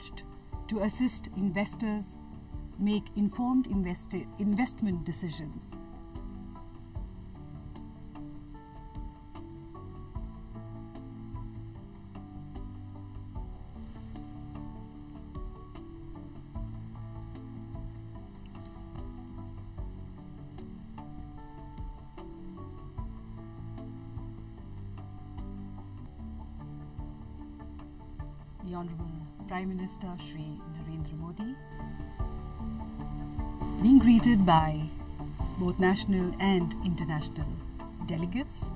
launched to assist investors make informed investment decisions. The Honorable Prime Minister Shri Narendra Modi, being greeted by both national and international delegates.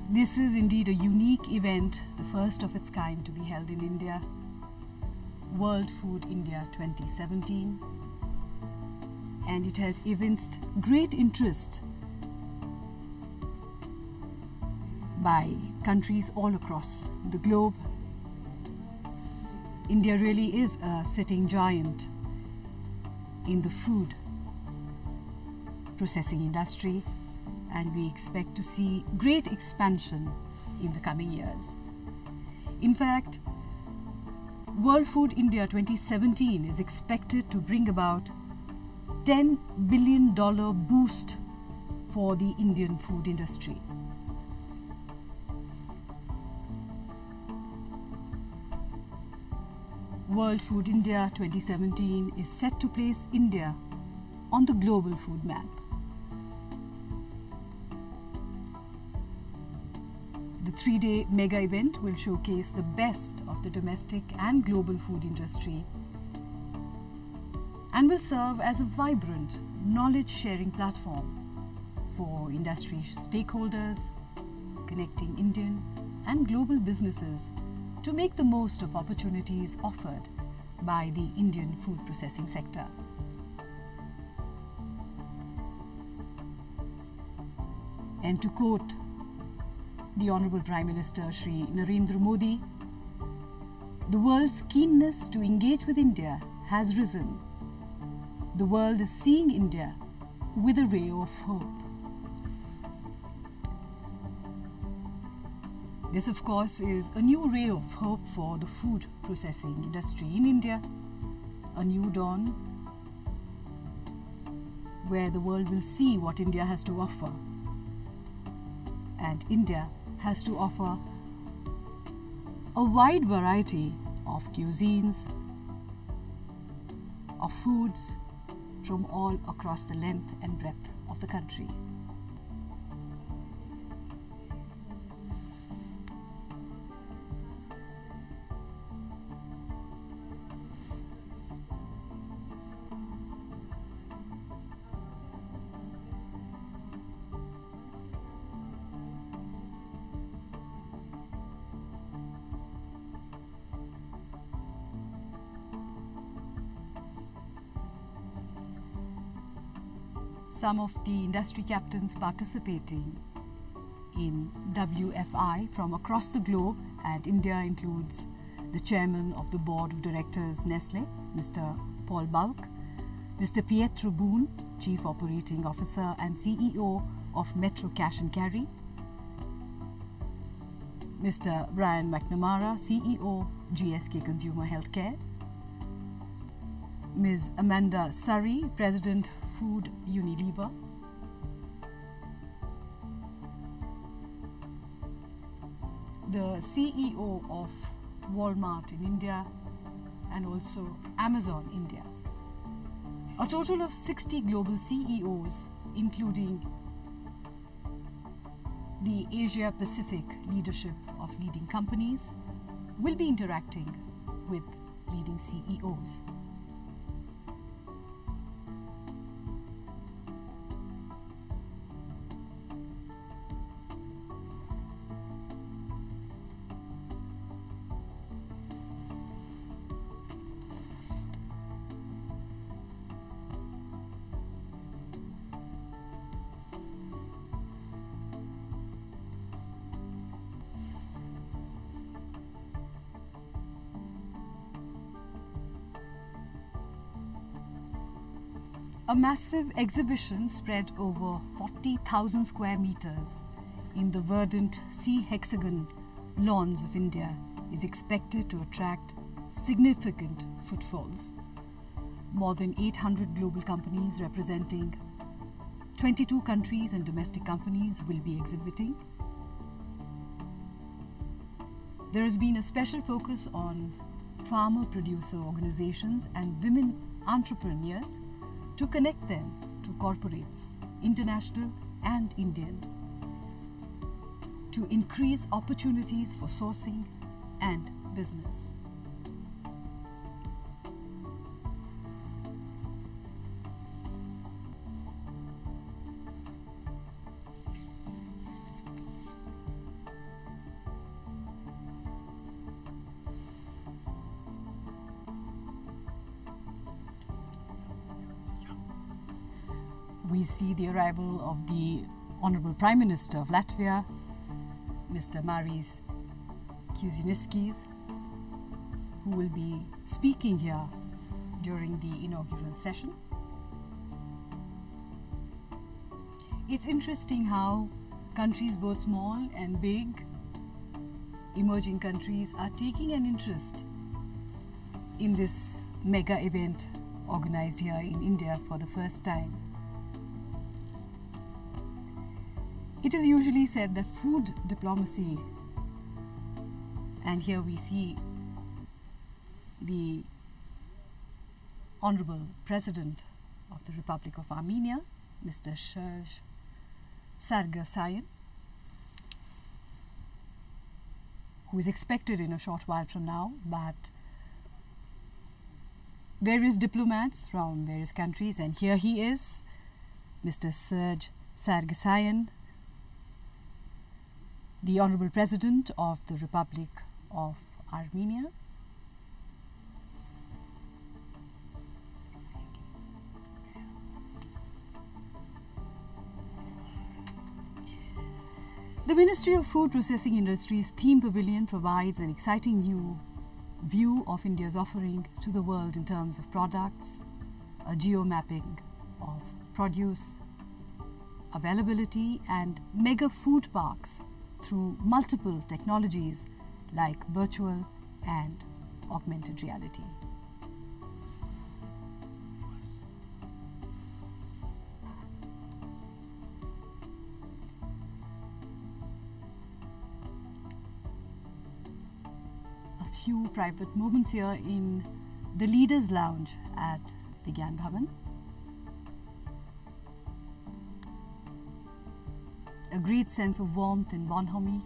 This is indeed a unique event, the first of its kind to be held in India, World Food India 2017, and it has evinced great interest by countries all across the globe. India really is a sitting giant in the food processing industry, and we expect to see great expansion in the coming years. In fact, World Food India 2017 is expected to bring about $10 billion boost for the Indian food industry. World Food India 2017 is set to place India on the global food map. The 3-day mega event will showcase the best of the domestic and global food industry and will serve as a vibrant knowledge-sharing platform for industry stakeholders, connecting Indian and global businesses to make the most of opportunities offered by the Indian food processing sector. And to quote the Honorable Prime Minister Shri Narendra Modi, the world's keenness to engage with India has risen. The world is seeing India with a ray of hope. This, of course, is a new ray of hope for the food processing industry in India, a new dawn where the world will see what India has to offer. And India has to offer a wide variety of cuisines, of foods from all across the length and breadth of the country. Some of the industry captains participating in WFI from across the globe, and India includes the chairman of the board of directors Nestle, Mr. Paul Bulk, Mr. Pietro Boone, Chief Operating Officer and CEO of Metro Cash and Carry, Mr. Brian McNamara, CEO, GSK Consumer Healthcare, Ms. Amanda Surrey, President, Food Unilever, the CEO of Walmart in India, and also Amazon India. A total of 60 global CEOs, including the Asia Pacific leadership of leading companies, will be interacting with leading CEOs. A massive exhibition spread over 40,000 square meters in the verdant sea hexagon lawns of India is expected to attract significant footfalls. More than 800 global companies representing 22 countries and domestic companies will be exhibiting. There has been a special focus on farmer-producer organizations and women entrepreneurs to connect them to corporates, international and Indian, to increase opportunities for sourcing and business. We see the arrival of the Honorable Prime Minister of Latvia, Mr. Maris Kuziniskis, who will be speaking here during the inaugural session. It's interesting how countries both small and big, emerging countries, are taking an interest in this mega event organized here in India for the first time. It is usually said that food diplomacy, and here we see the Honorable President of the Republic of Armenia, Mr. Serge Sargsyan, who is expected in a short while from now, but various diplomats from various countries, and here he is, Mr. Serge Sargsyan, the Honorable President of the Republic of Armenia. The Ministry of Food Processing Industries Theme Pavilion provides an exciting new view of India's offering to the world in terms of products, a geo-mapping of produce, availability, and mega food parks through multiple technologies like virtual and augmented reality. A few private moments here in the Leaders' Lounge at the Gyan Bhavan. A great sense of warmth and bonhomie.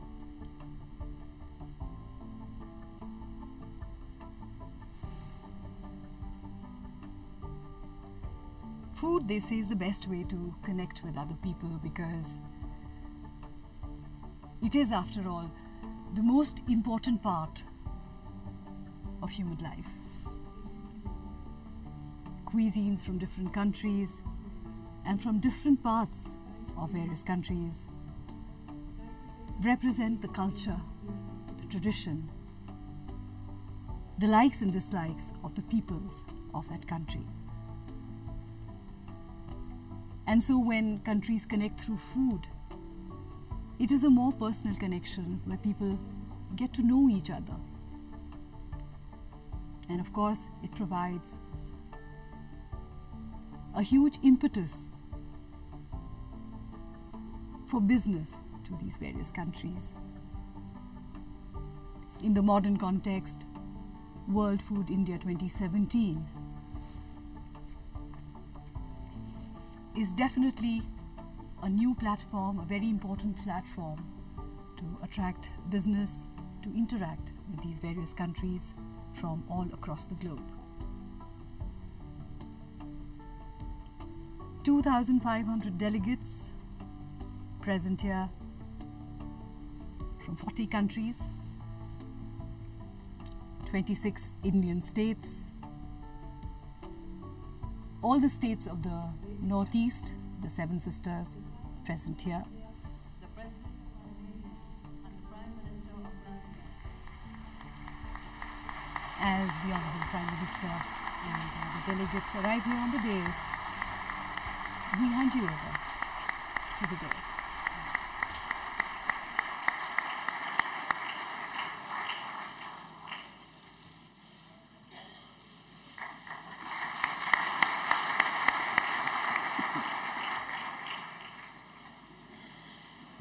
Food, they say, is the best way to connect with other people because it is, after all, the most important part of human life. Cuisines from different countries and from different parts of various countries represent the culture, the tradition, the likes and dislikes of the peoples of that country. And so when countries connect through food, it is a more personal connection where people get to know each other. And of course, it provides a huge impetus for business to these various countries. In the modern context, World Food India 2017 is definitely a new platform, a very important platform to attract business, to interact with these various countries from all across the globe. 2,500 delegates present here from 40 countries, 26 Indian states, all the states of the Northeast, the Seven Sisters, present here. The President and the Prime Minister of Latvia. As the Honorable Prime Minister and the delegates arrive here on the dais, we hand you over to the dais.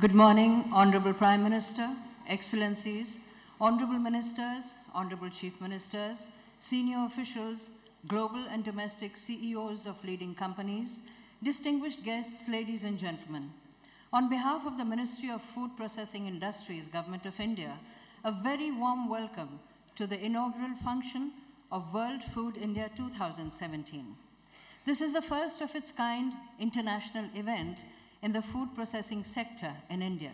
Good morning, Honorable Prime Minister, Excellencies, Honorable Ministers, Honorable Chief Ministers, senior officials, global and domestic CEOs of leading companies, distinguished guests, ladies and gentlemen. On behalf of the Ministry of Food Processing Industries, Government of India, a very warm welcome to the inaugural function of World Food India 2017. This is the first of its kind international event in the food processing sector in India.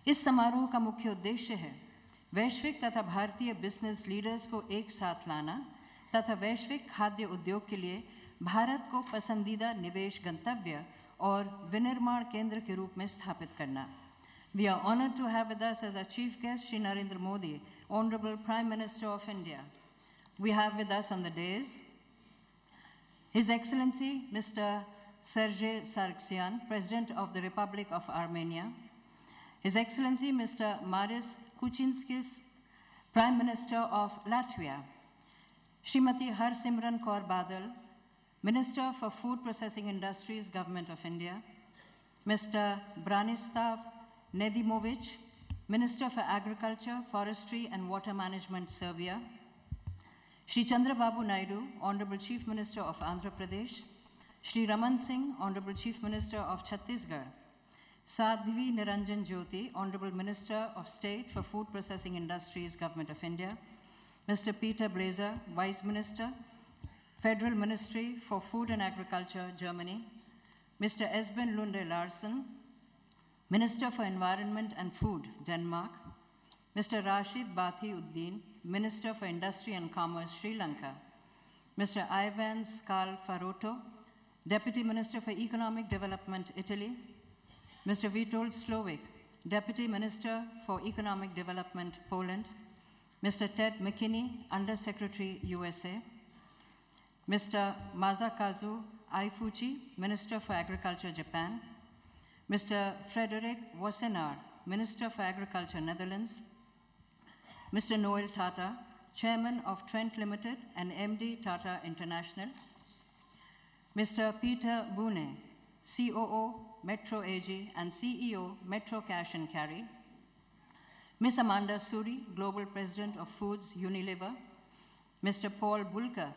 इस समारोह का मुख्य उद्देश्य है वैश्विक तथा भारतीय business leaders को एक साथ लाना तथा वैश्विक खाद्य उद्योग के लिए भारत को पसंदीदा निवेश गंतव्य और विनिर्माण केंद्र के रूप में स्थापित करना. We are honored to have with us as our chief guest Shri Narendra Modi, Honorable Prime Minister of India. We have with us on the dais His Excellency Mr. Sergei Sargsyan, President of the Republic of Armenia, His Excellency Mr. Maris Kučinskis, Prime Minister of Latvia, Srimati Harsimran Kaur Badal, Minister for Food Processing Industries, Government of India, Mr. Branislav Nedimovic, Minister for Agriculture, Forestry and Water Management, Serbia, Shri Chandrababu Naidu, Honorable Chief Minister of Andhra Pradesh, Shri Raman Singh, Honorable Chief Minister of Chhattisgarh, Sadhvi Niranjan Jyoti, Honorable Minister of State for Food Processing Industries, Government of India, Mr. Peter Blazer, Vice Minister, Federal Ministry for Food and Agriculture, Germany, Mr. Esben Lunde Larsen, Minister for Environment and Food, Denmark, Mr. Rashid Bathi Uddin, Minister for Industry and Commerce, Sri Lanka, Mr. Ivan Skal Faroto, Deputy Minister for Economic Development, Italy, Mr. Witold Slovik, Deputy Minister for Economic Development, Poland, Mr. Ted McKinney, Under-Secretary, USA, Mr. Masakazu Aifuchi, Minister for Agriculture, Japan, Mr. Frederick Wassenaar, Minister for Agriculture, Netherlands, Mr. Noel Tata, Chairman of Trent Limited and MD Tata International, Mr. Peter Boone, COO, Metro AG and CEO, Metro Cash and Carry, Ms. Amanda Suri, Global President of Foods, Unilever, Mr. Paul Bulka,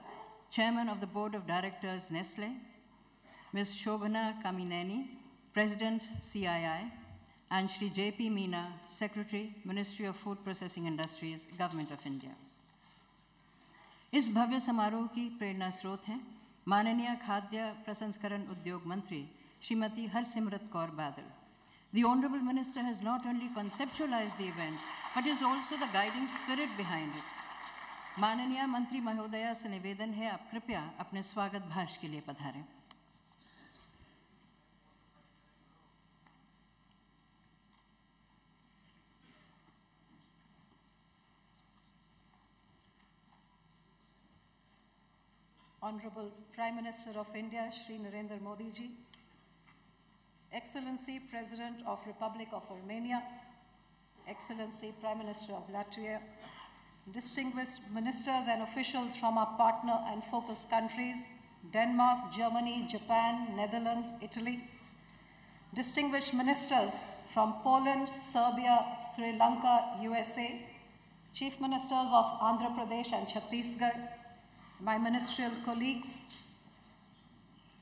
Chairman of the Board of Directors, Nestle, Ms. Shobhana Kamineni, President, CII, and Shri J.P. Meena, Secretary, Ministry of Food Processing Industries, Government of India. इस भव्य समारोह की प्रेरणा स्रोत हैं माननीय खाद्य प्रसंस्करण उद्योग मंत्री Shrimati Harsimrat Kaur Badal. The Honorable Minister has not only conceptualized the event, but is also the guiding spirit behind it. माननीय मंत्री महोदया से निवेदन है आप कृपया अपने स्वागत भाषण के लिए पधारें. Honorable Prime Minister of India, Shri Narendra Modi ji, Excellency President of Republic of Armenia, Excellency Prime Minister of Latvia, distinguished ministers and officials from our partner and focus countries, Denmark, Germany, Japan, Netherlands, Italy, distinguished ministers from Poland, Serbia, Sri Lanka, USA, chief ministers of Andhra Pradesh and Chhattisgarh, my ministerial colleagues,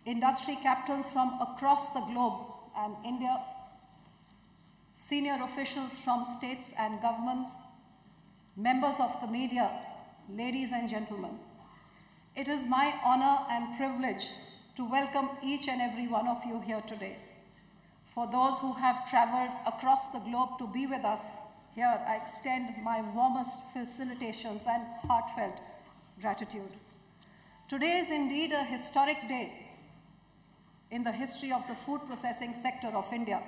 industry captains from across the globe and India, senior officials from states and governments, members of the media, ladies and gentlemen. It is my honor and privilege to welcome each and every one of you here today. For those who have traveled across the globe to be with us here, I extend my warmest felicitations and heartfelt gratitude. Today is indeed a historic day in the history of the food processing sector of India.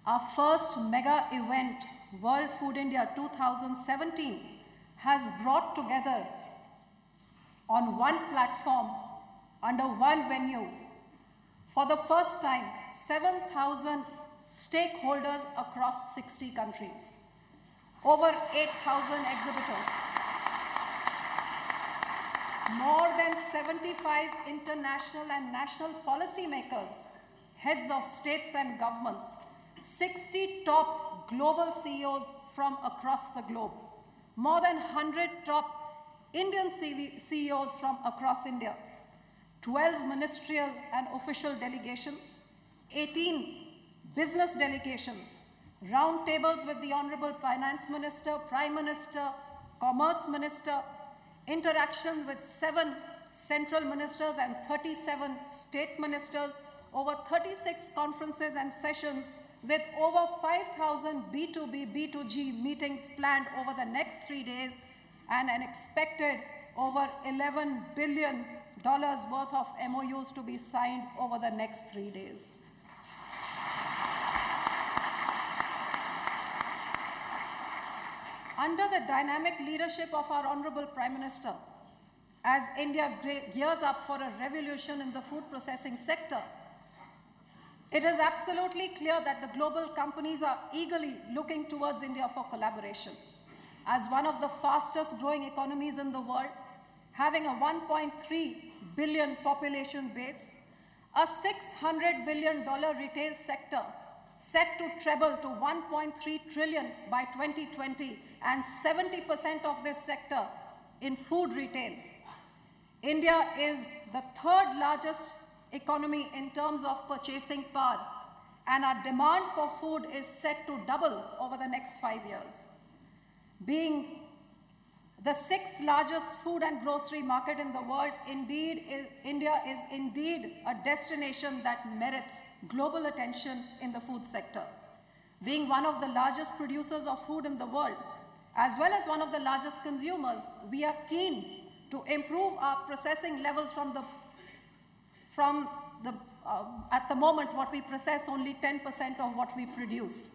Our first mega event, World Food India 2017, has brought together on one platform, under one venue, For the first time, 7,000 stakeholders across 60 countries, over 8,000 exhibitors, more than 75 international and national policymakers, heads of states and governments, 60 top global CEOs from across the globe, more than 100 top Indian CEOs from across India, 12 ministerial and official delegations, 18 business delegations, round tables with the Honorable Finance Minister, Prime Minister, Commerce Minister, interaction with 7 central ministers and 37 state ministers, over 36 conferences and sessions with over 5,000 B2B, B2G meetings planned over the next 3 days, and an expected over $11 billion worth of MOUs to be signed over the next 3 days. Under the dynamic leadership of our Honorable Prime Minister, as India gears up for a revolution in the food processing sector, it is absolutely clear that the global companies are eagerly looking towards India for collaboration. As one of the fastest growing economies in the world, having a 1.3 billion population base, a $600 billion retail sector set to treble to 1.3 trillion by 2020, and 70% of this sector in food retail. India is the 3rd largest economy in terms of purchasing power, and our demand for food is set to double over the next 5 years. Being the 6th largest food and grocery market in the world, India is indeed a destination that merits global attention in the food sector. Being one of the largest producers of food in the world, as well as one of the largest consumers, we are keen to improve our processing levels at the moment, what we process only 10% of what we produce.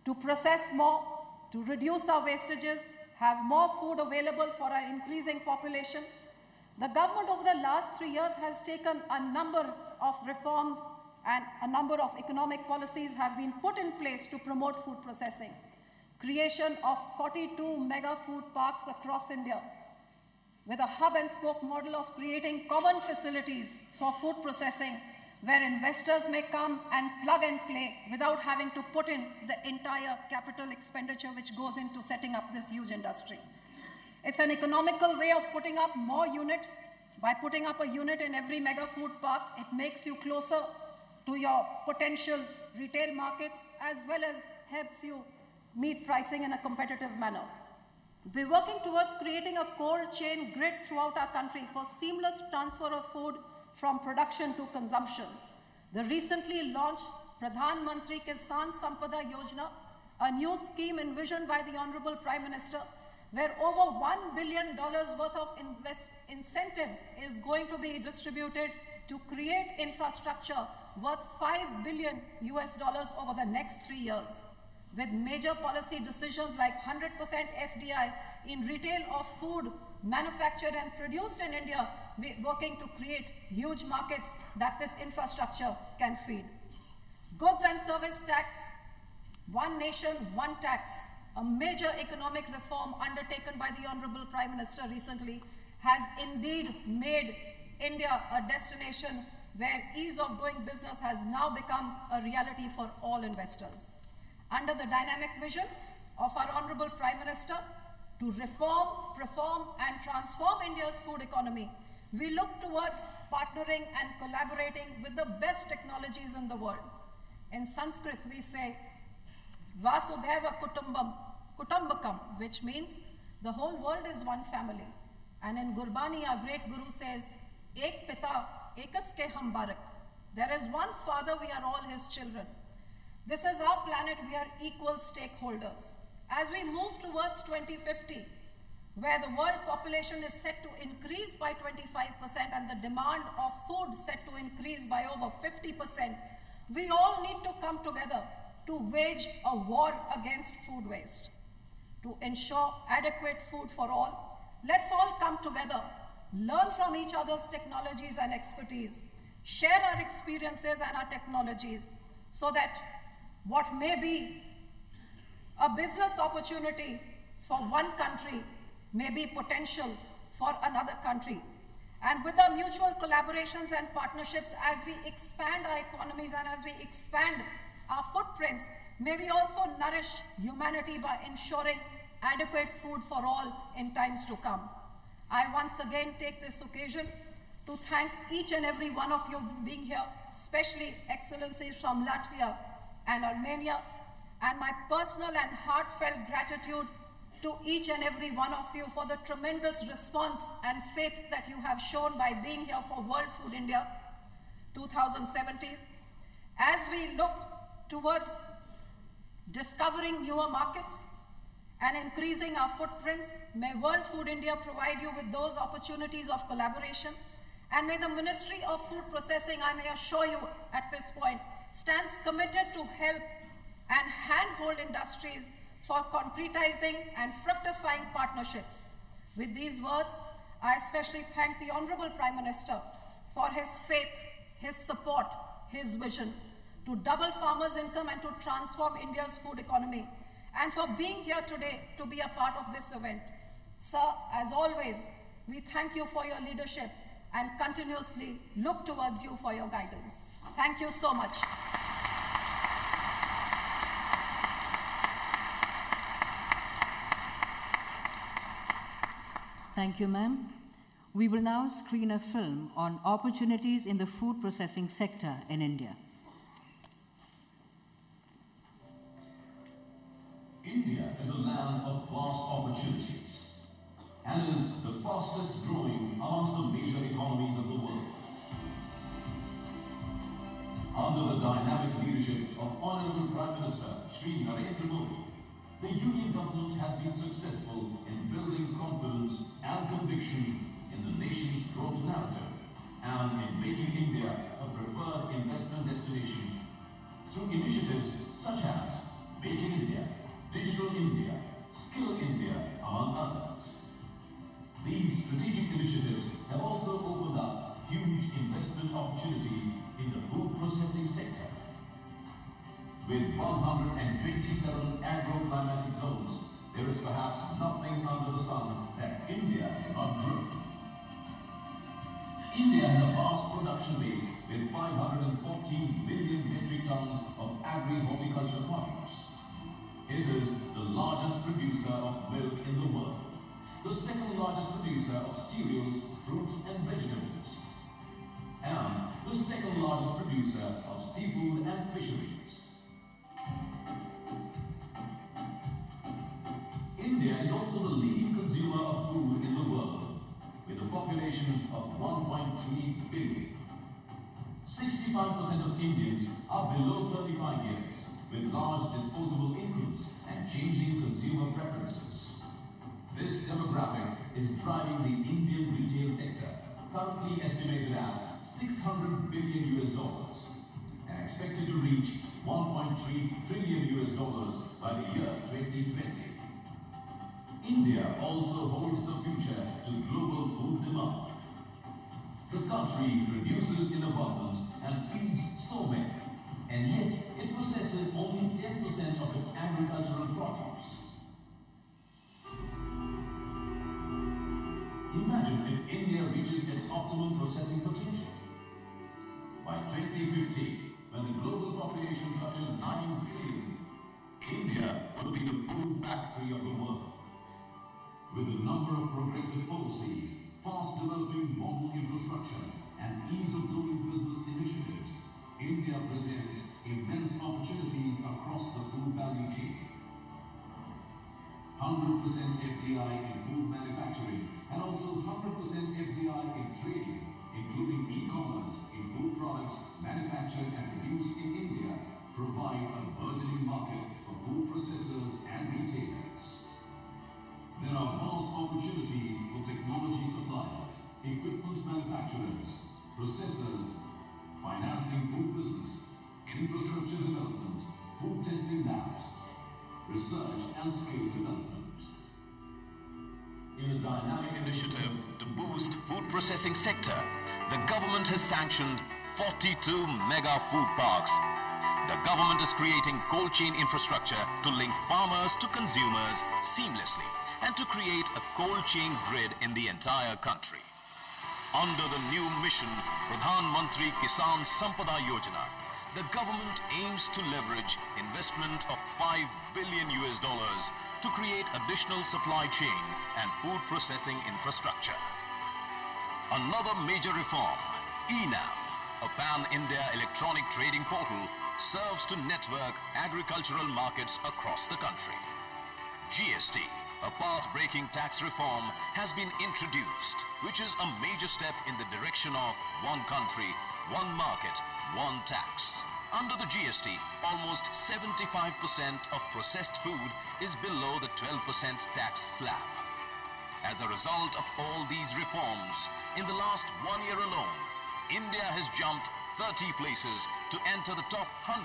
To process more, to reduce our wastages, have more food available for our increasing population. The government over the last 3 years has taken a number of reforms, and a number of economic policies have been put in place to promote food processing. Creation of 42 mega food parks across India, with a hub and spoke model of creating common facilities for food processing, where investors may come and plug and play without having to put in the entire capital expenditure which goes into setting up this huge industry. It's an economical way of putting up more units. By putting up a unit in every mega food park, it makes you closer to your potential retail markets, as well as helps you meet pricing in a competitive manner. We're working towards creating a cold chain grid throughout our country for seamless transfer of food from production to consumption. The recently launched Pradhan Mantri Kisan Sampada Yojana, a new scheme envisioned by the Honorable Prime Minister, where over $1 billion worth of incentives is going to be distributed to create infrastructure worth $5 billion over the next 3 years, with major policy decisions like 100% FDI in retail of food manufactured and produced in India, we're working to create huge markets that this infrastructure can feed. Goods and service tax, one nation, one tax, a major economic reform undertaken by the Honorable Prime Minister recently, has indeed made India a destination where ease of doing business has now become a reality for all investors. Under the dynamic vision of our Honorable Prime Minister to reform, perform, and transform India's food economy, we look towards partnering and collaborating with the best technologies in the world. In Sanskrit, we say, Vasudhaiva Kutumbakam, which means the whole world is one family. And in Gurbani, our great Guru says, Ek Pita, Ekas Ke Hum Barak. There is one Father, we are all his children. This is our planet, we are equal stakeholders. As we move towards 2050, where the world population is set to increase by 25% and the demand of food set to increase by over 50%, we all need to come together to wage a war against food waste. To ensure adequate food for all, let's all come together, learn from each other's technologies and expertise, share our experiences and our technologies so that what may be a business opportunity for one country may be potential for another country. And with our mutual collaborations and partnerships, as we expand our economies and as we expand our footprints, may we also nourish humanity by ensuring adequate food for all in times to come. I once again take this occasion to thank each and every one of you being here, especially Excellencies from Latvia and Armenia, and my personal and heartfelt gratitude to each and every one of you for the tremendous response and faith that you have shown by being here for World Food India 2017. As we look towards discovering newer markets and increasing our footprints, may World Food India provide you with those opportunities of collaboration, and may the Ministry of Food Processing, I may assure you at this point, stands committed to help and handhold industries for concretizing and fructifying partnerships. With these words, I especially thank the Honorable Prime Minister for his faith, his support, his vision to double farmers' income and to transform India's food economy, and for being here today to be a part of this event. Sir, as always, we thank you for your leadership and continuously look towards you for your guidance. Thank you so much. Thank you, ma'am. We will now screen a film on opportunities in the food processing sector in India. India is a land of vast opportunities and is the fastest growing amongst the major economies of the world. Under the dynamic leadership of Honorable Prime Minister Shri Narendra Modi, the Union government has been successful in building confidence and conviction in the nation's growth narrative and in making India a preferred investment destination through initiatives such as Making India, Digital India, Skill India, among others. These strategic initiatives have also opened up huge investment opportunities in the food processing sector. With 127 agro-climatic zones, there is perhaps nothing under the sun that India cannot grow. India has a vast production base with 514 million metric tons of agri-horticulture produce. It is the largest producer of milk in the world, the second largest producer of cereals, fruits and vegetables, and the second largest producer of seafood and fisheries. India is also the leading consumer of food in the world, with a population of 1.3 billion. 65% of Indians are below 35 years, with large disposable incomes and changing consumer preferences. This demographic is driving the Indian retail sector, currently estimated at $600 billion and expected to reach $1.3 trillion by the year 2020. India also holds the future to global food demand. The country produces in abundance and feeds so many, and yet it processes only 10% of its agricultural produce. Imagine if India reaches its optimum processing potential. By 2050, when the global population touches 9 billion, India will be the food factory of the world. With a number of progressive policies, fast developing modern infrastructure, and ease of doing business initiatives, India presents immense opportunities across the food value chain. 100% FDI in food manufacturing and also 100% FDI in trading, including e-commerce in food products manufactured and produced in India, provide a burgeoning market for food processors and retailers. There are vast opportunities for technology suppliers, equipment manufacturers, processors, financing food business, infrastructure development, food testing labs, research and skill development. In a dynamic initiative to boost food processing sector, the government has sanctioned 42 mega food parks. The government is creating cold chain infrastructure to link farmers to consumers seamlessly and to create a cold chain grid in the entire country. Under the new mission, Pradhan Mantri Kisan Sampada Yojana, the government aims to leverage investment of $5 billion to create additional supply chain and food processing infrastructure. Another major reform, ENAM, a pan-India electronic trading portal, serves to network agricultural markets across the country. GST, a path-breaking tax reform, has been introduced, which is a major step in the direction of one country, one market, one tax. Under the GST, almost 75% of processed food is below the 12% tax slab. As a result of all these reforms, in the last 1 year alone, India has jumped 30 places to enter the top 100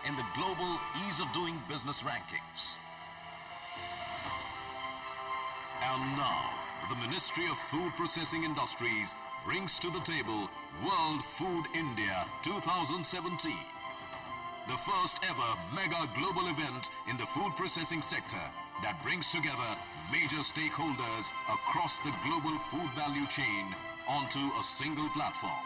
in the global ease of doing business rankings. And now, the Ministry of Food Processing Industries brings to the table World Food India 2017. The first ever mega global event in the food processing sector that brings together major stakeholders across the global food value chain onto a single platform.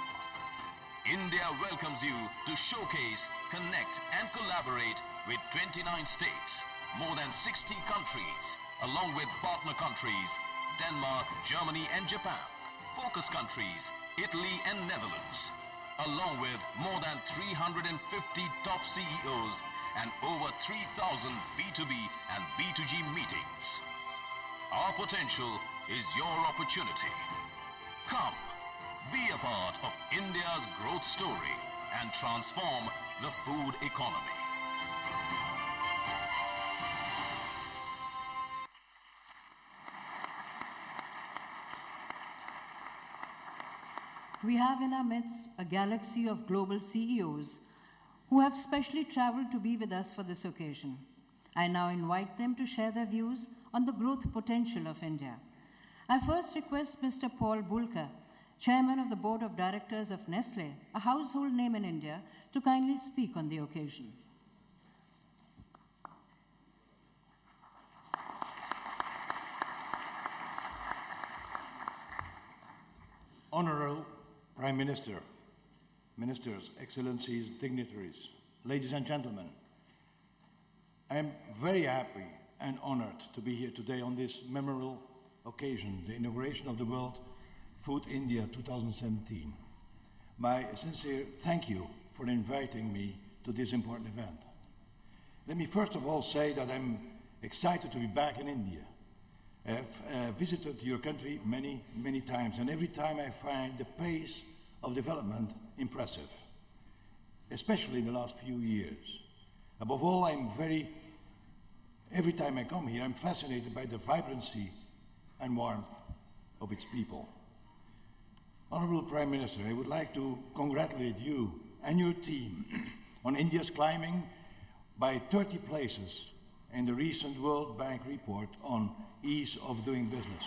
India welcomes you to showcase, connect and collaborate with 29 states, more than 60 countries, along with partner countries, Denmark, Germany and Japan, focus countries, Italy and Netherlands, along with more than 350 top CEOs and over 3,000 B2B and B2G meetings. Our potential is your opportunity. Come, be a part of India's growth story and transform the food economy. We have in our midst a galaxy of global CEOs who have specially traveled to be with us for this occasion. I now invite them to share their views on the growth potential of India. I first request Mr. Paul Bulka, Chairman of the Board of Directors of Nestle, a household name in India, to kindly speak on the occasion. Honorable Prime Minister, Ministers, Excellencies, dignitaries, ladies and gentlemen, I am very happy and honored to be here today on this memorable occasion, the inauguration of the World Food India 2017. My sincere thank you for inviting me to this important event. Let me first of all say that I'm excited to be back in India. I've visited your country many, many times, and every time I find the pace of development impressive, especially in the last few years. Above all, every time I come here, I'm fascinated by the vibrancy and warmth of its people. Honorable Prime Minister, I would like to congratulate you and your team on India's climbing by 30 places in the recent World Bank report on ease of doing business.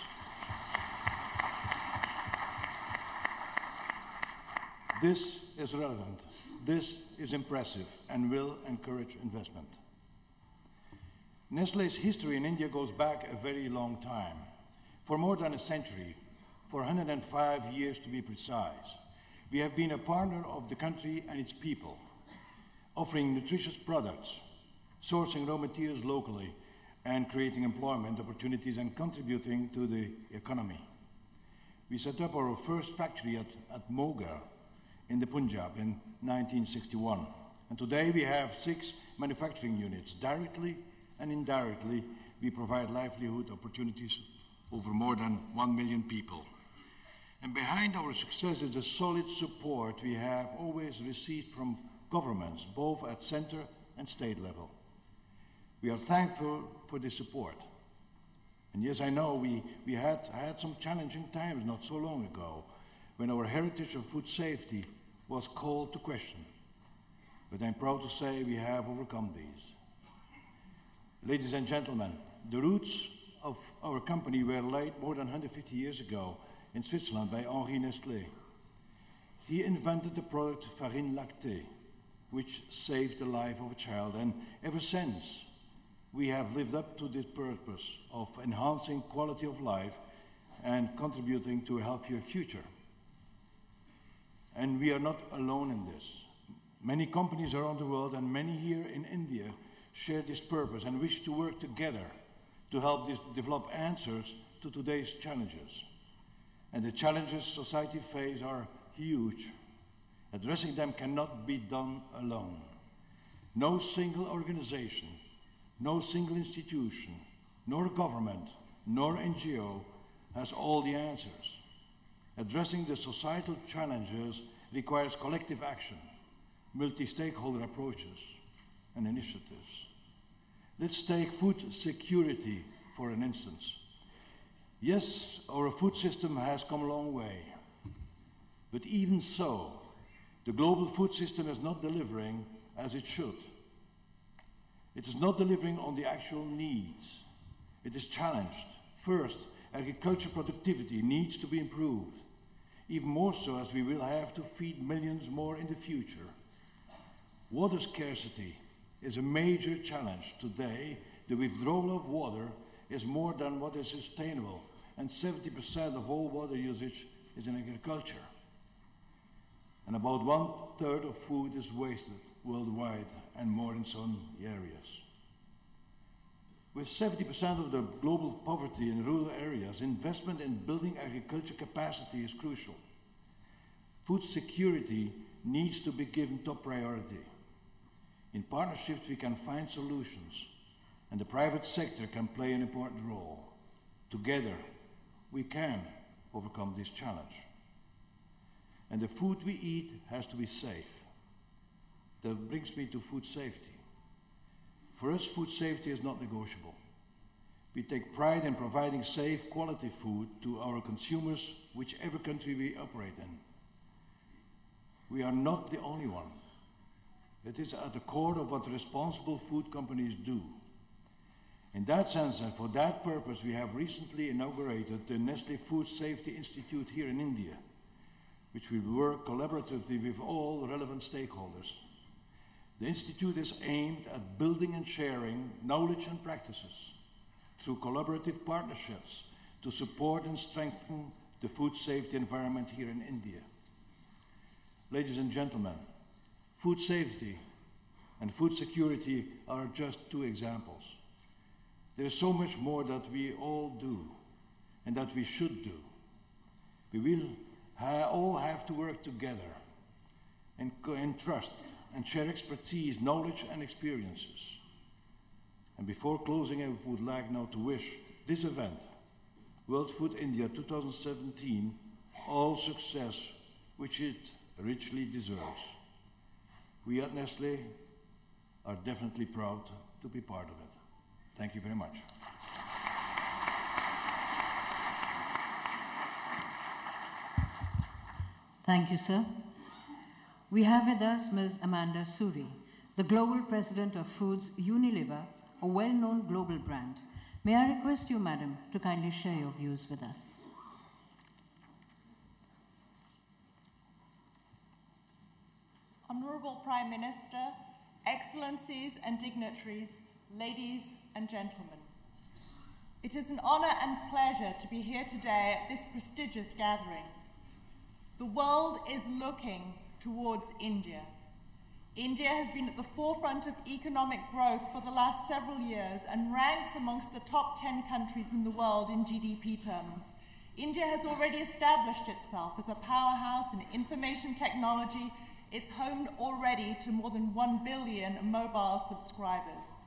This is relevant, this is impressive, and will encourage investment. Nestle's history in India goes back a very long time, for more than a century, for 105 years to be precise. We have been a partner of the country and its people, offering nutritious products, sourcing raw materials locally, and creating employment opportunities and contributing to the economy. We set up our first factory at Moga in the Punjab in 1961. And today we have 6 manufacturing units. Directly and indirectly, we provide livelihood opportunities over more than 1 million people. And behind our success is the solid support we have always received from governments, both at center and state level. We are thankful for this support. And yes, I know we had some challenging times not so long ago when our heritage of food safety was called to question. But I'm proud to say we have overcome these. Ladies and gentlemen, the roots of our company were laid more than 150 years ago in Switzerland by Henri Nestle. He invented the product farine lactée, which saved the life of a child, and ever since we have lived up to this purpose of enhancing quality of life and contributing to a healthier future. And we are not alone in this. Many companies around the world and many here in India share this purpose and wish to work together to help develop answers to today's challenges. And the challenges society faces are huge. Addressing them cannot be done alone. No single organization, no single institution, nor government, nor NGO has all the answers. Addressing the societal challenges requires collective action, multi-stakeholder approaches, and initiatives. Let's take food security for an instance. Yes, our food system has come a long way, but even so, the global food system is not delivering as it should. It is not delivering on the actual needs. It is challenged. First, agriculture productivity needs to be improved, even more so as we will have to feed millions more in the future. Water scarcity is a major challenge. Today, the withdrawal of water is more than what is sustainable, and 70% of all water usage is in agriculture. And about 1/3 of food is wasted worldwide, and more in some areas. With 70% of the global poverty in rural areas, investment in building agriculture capacity is crucial. Food security needs to be given top priority. In partnerships, we can find solutions, and the private sector can play an important role. Together, we can overcome this challenge. And the food we eat has to be safe. That brings me to food safety. For us, food safety is not negotiable. We take pride in providing safe, quality food to our consumers, whichever country we operate in. We are not the only one. It is at the core of what responsible food companies do. In that sense, and for that purpose, we have recently inaugurated the Nestle Food Safety Institute here in India, which will work collaboratively with all relevant stakeholders. The Institute is aimed at building and sharing knowledge and practices through collaborative partnerships to support and strengthen the food safety environment here in India. Ladies and gentlemen, food safety and food security are just two examples. There is so much more that we all do and that we should do. We will all have to work together and trust and share expertise, knowledge and experiences. And before closing, I would like now to wish this event, World Food India 2017, all success which it richly deserves. We at Nestle are definitely proud to be part of it. Thank you very much. Thank you, sir. We have with us Ms. Amanda Suri, the Global President of Foods Unilever, a well-known global brand. May I request you, madam, to kindly share your views with us. Honorable Prime Minister, Excellencies and dignitaries, ladies and gentlemen. It is an honor and pleasure to be here today at this prestigious gathering. The world is looking towards India. India has been at the forefront of economic growth for the last several years and ranks amongst the top 10 countries in the world in GDP terms. India has already established itself as a powerhouse in information technology. It's home already to more than 1 billion mobile subscribers.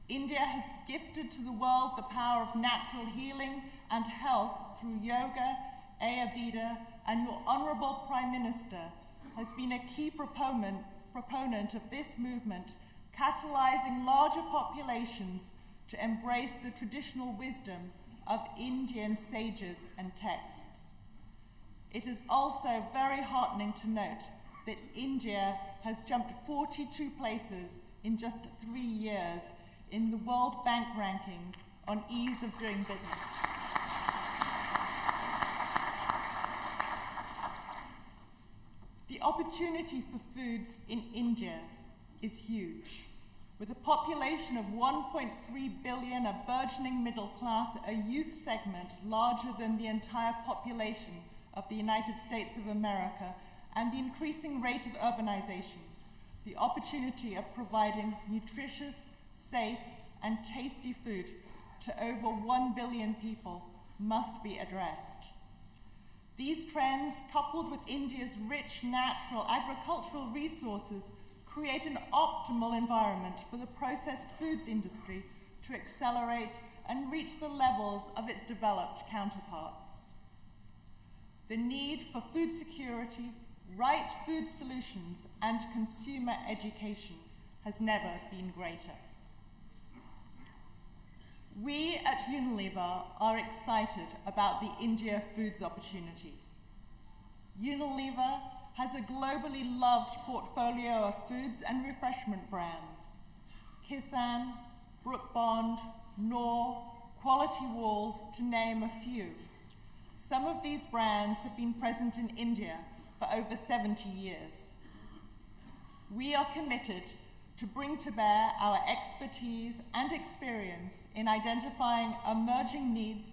India has gifted to the world the power of natural healing and health through yoga, Ayurveda, and your Honorable Prime Minister has been a key proponent of this movement, catalyzing larger populations to embrace the traditional wisdom of Indian sages and texts. It is also very heartening to note that India has jumped 42 places in just 3 years in the World Bank rankings on ease of doing business. opportunity for foods in India is huge. With a population of 1.3 billion, a burgeoning middle class, a youth segment larger than the entire population of the United States of America, and the increasing rate of urbanization, the opportunity of providing nutritious, safe, and tasty food to over 1 billion people must be addressed. These trends, coupled with India's rich natural agricultural resources, create an optimal environment for the processed foods industry to accelerate and reach the levels of its developed counterparts. The need for food security, right food solutions, and consumer education has never been greater. We at Unilever are excited about the India foods opportunity. Unilever has a globally loved portfolio of foods and refreshment brands: Kissan, Brook Bond, Knorr, Quality Walls, to name a few. Some of these brands have been present in India for over 70 years. We are committed to bring to bear our expertise and experience in identifying emerging needs,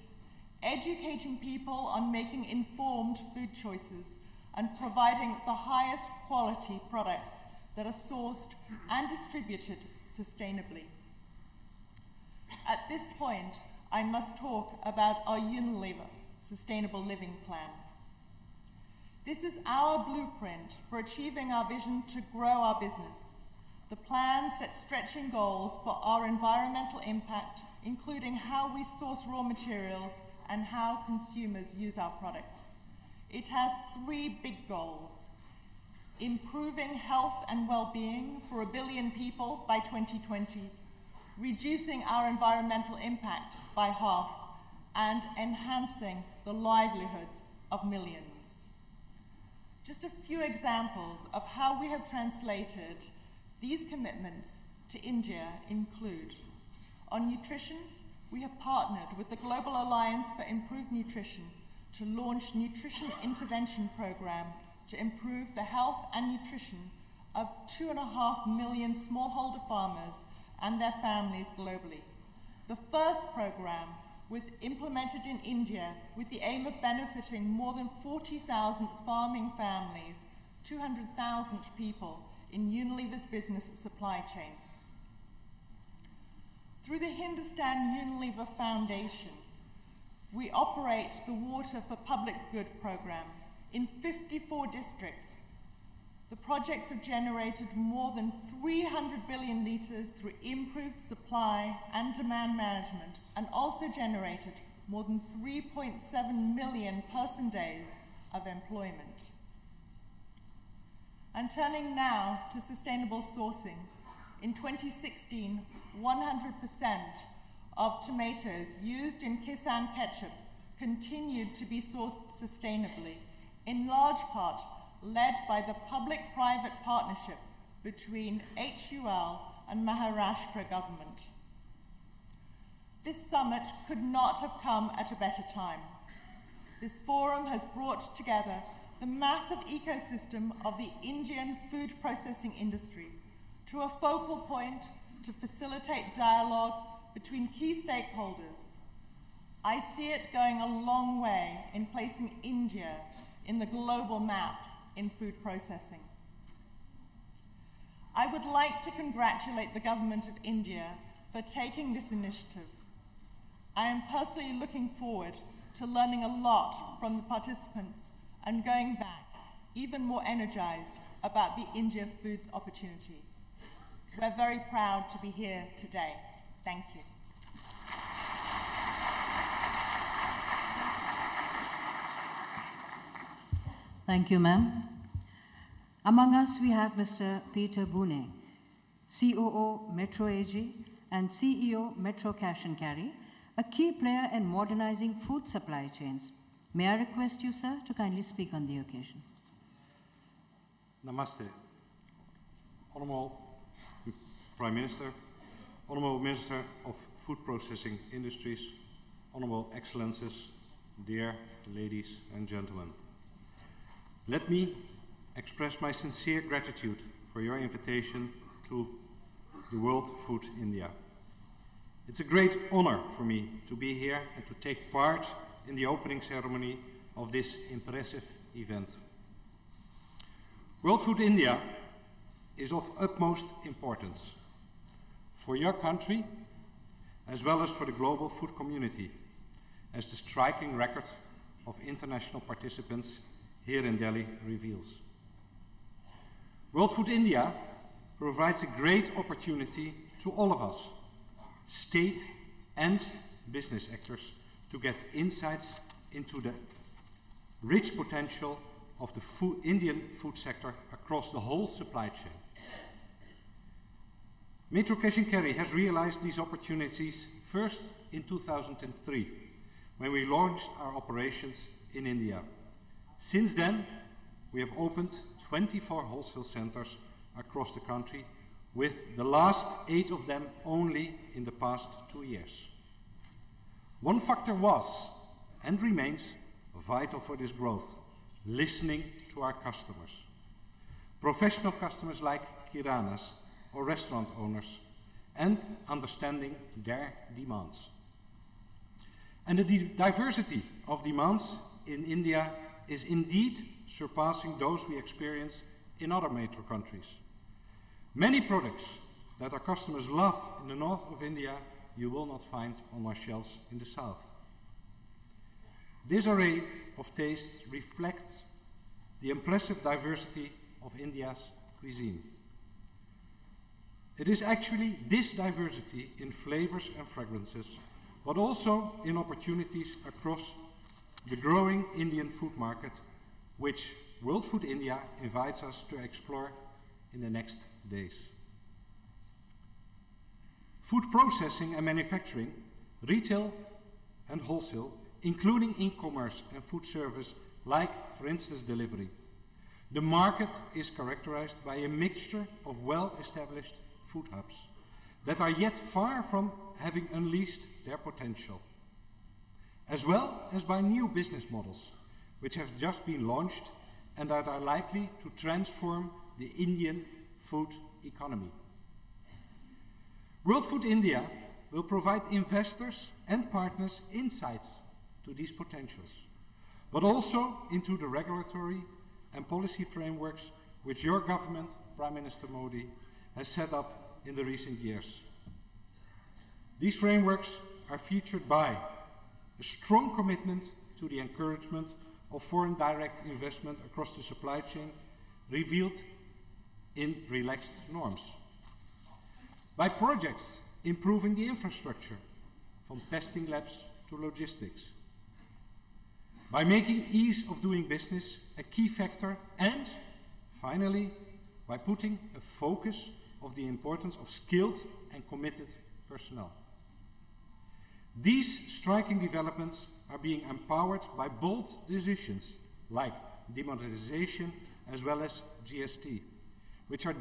educating people on making informed food choices, and providing the highest quality products that are sourced and distributed sustainably. At this point, I must talk about our Unilever Sustainable Living Plan. This is our blueprint for achieving our vision to grow our business. The plan sets stretching goals for our environmental impact, including how we source raw materials and how consumers use our products. It has 3 big goals: improving health and well-being for 1 billion people by 2020, reducing our environmental impact by half, and enhancing the livelihoods of millions. Just a few examples of how we have translated these commitments to India include: on nutrition, we have partnered with the Global Alliance for Improved Nutrition to launch nutrition intervention program to improve the health and nutrition of 2.5 million smallholder farmers and their families globally. The first program was implemented in India with the aim of benefiting more than 40,000 farming families, 200,000 people in Unilever's business supply chain. Through the Hindustan Unilever Foundation, we operate the Water for Public Good program in 54 districts. The projects have generated more than 300 billion litres through improved supply and demand management, and also generated more than 3.7 million person days of employment. And turning now to sustainable sourcing, in 2016, 100% of tomatoes used in Kissan ketchup continued to be sourced sustainably, in large part led by the public-private partnership between HUL and Maharashtra government. This summit could not have come at a better time. This forum has brought together the massive ecosystem of the Indian food processing industry to a focal point to facilitate dialogue between key stakeholders. I see it going a long way in placing India in the global map in food processing. I would like to congratulate the government of India for taking this initiative. I am personally looking forward to learning a lot from the participants and going back even more energized about the India foods opportunity. We're very proud to be here today. Thank you. Thank you, ma'am. Among us, we have Mr. Peter Boone, COO Metro AG and CEO Metro Cash and Carry, a key player in modernizing food supply chains. May I request you, sir, to kindly speak on the occasion? Namaste. Honorable Prime Minister, Honorable Minister of Food Processing Industries, Honorable Excellencies, dear ladies and gentlemen. Let me express my sincere gratitude for your invitation to the World Food India. It's a great honor for me to be here and to take part in the opening ceremony of this impressive event. World Food India is of utmost importance for your country as well as for the global food community, as the striking record of international participants here in Delhi reveals. World Food India provides a great opportunity to all of us, state and business actors, to get insights into the rich potential of the Indian food sector across the whole supply chain. Metro Cash and Carry has realized these opportunities first in 2003, when we launched our operations in India. Since then, we have opened 24 wholesale centers across the country, with the last 8 of them only in the past 2 years. One factor was and remains vital for this growth: listening to our customers. Professional customers like kiranas or restaurant owners, and understanding their demands. And the diversity of demands in India is indeed surpassing those we experience in other metro countries. Many products that our customers love in the north of India, you will not find on our shelves in the south. This array of tastes reflects the impressive diversity of India's cuisine. It is actually this diversity in flavors and fragrances, but also in opportunities across the growing Indian food market, which World Food India invites us to explore in the next days. Food processing and manufacturing, retail and wholesale, including e-commerce and food service, like, for instance, delivery. The market is characterized by a mixture of well-established food hubs that are yet far from having unleashed their potential, as well as by new business models, which have just been launched and that are likely to transform the Indian food economy. World Food India will provide investors and partners insights to these potentials, but also into the regulatory and policy frameworks which your government, Prime Minister Modi, has set up in the recent years. These frameworks are featured by a strong commitment to the encouragement of foreign direct investment across the supply chain, revealed in relaxed norms. By projects improving the infrastructure, from testing labs to logistics. By making ease of doing business a key factor, and finally, by putting a focus of the importance of skilled and committed personnel. These striking developments are being empowered by bold decisions like demonetization as well as GST, which are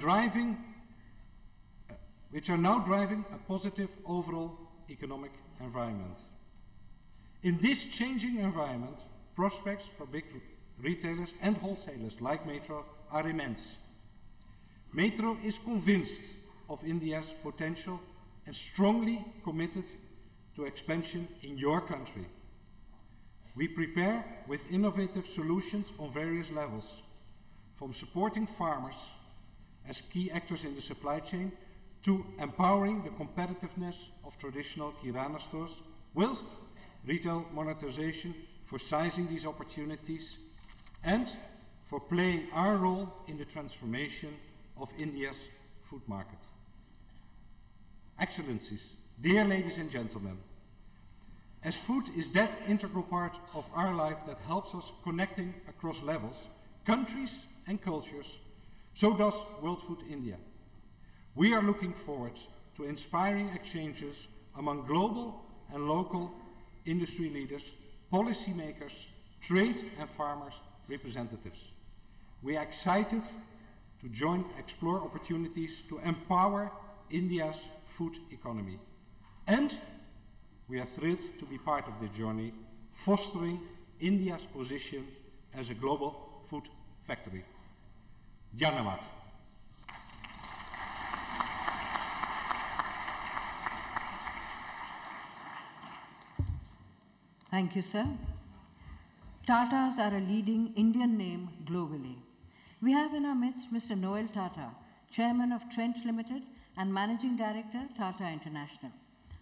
now driving a positive overall economic environment. In this changing environment, prospects for big retailers and wholesalers like Metro are immense. Metro is convinced of India's potential and strongly committed to expansion in your country. We prepare with innovative solutions on various levels, from supporting farmers as key actors in the supply chain to empowering the competitiveness of traditional kirana stores, whilst retail monetization for sizing these opportunities and for playing our role in the transformation of India's food market. Excellencies, dear ladies and gentlemen, as food is that integral part of our life that helps us connecting across levels, countries and cultures, so does World Food India. We are looking forward to inspiring exchanges among global and local industry leaders, policymakers, trade and farmers representatives. We are excited to explore opportunities to empower India's food economy. And we are thrilled to be part of this journey, fostering India's position as a global food factory. Dhanyavad. Thank you, sir. Tatas are a leading Indian name globally. We have in our midst Mr. Noel Tata, Chairman of Trent Limited and Managing Director, Tata International.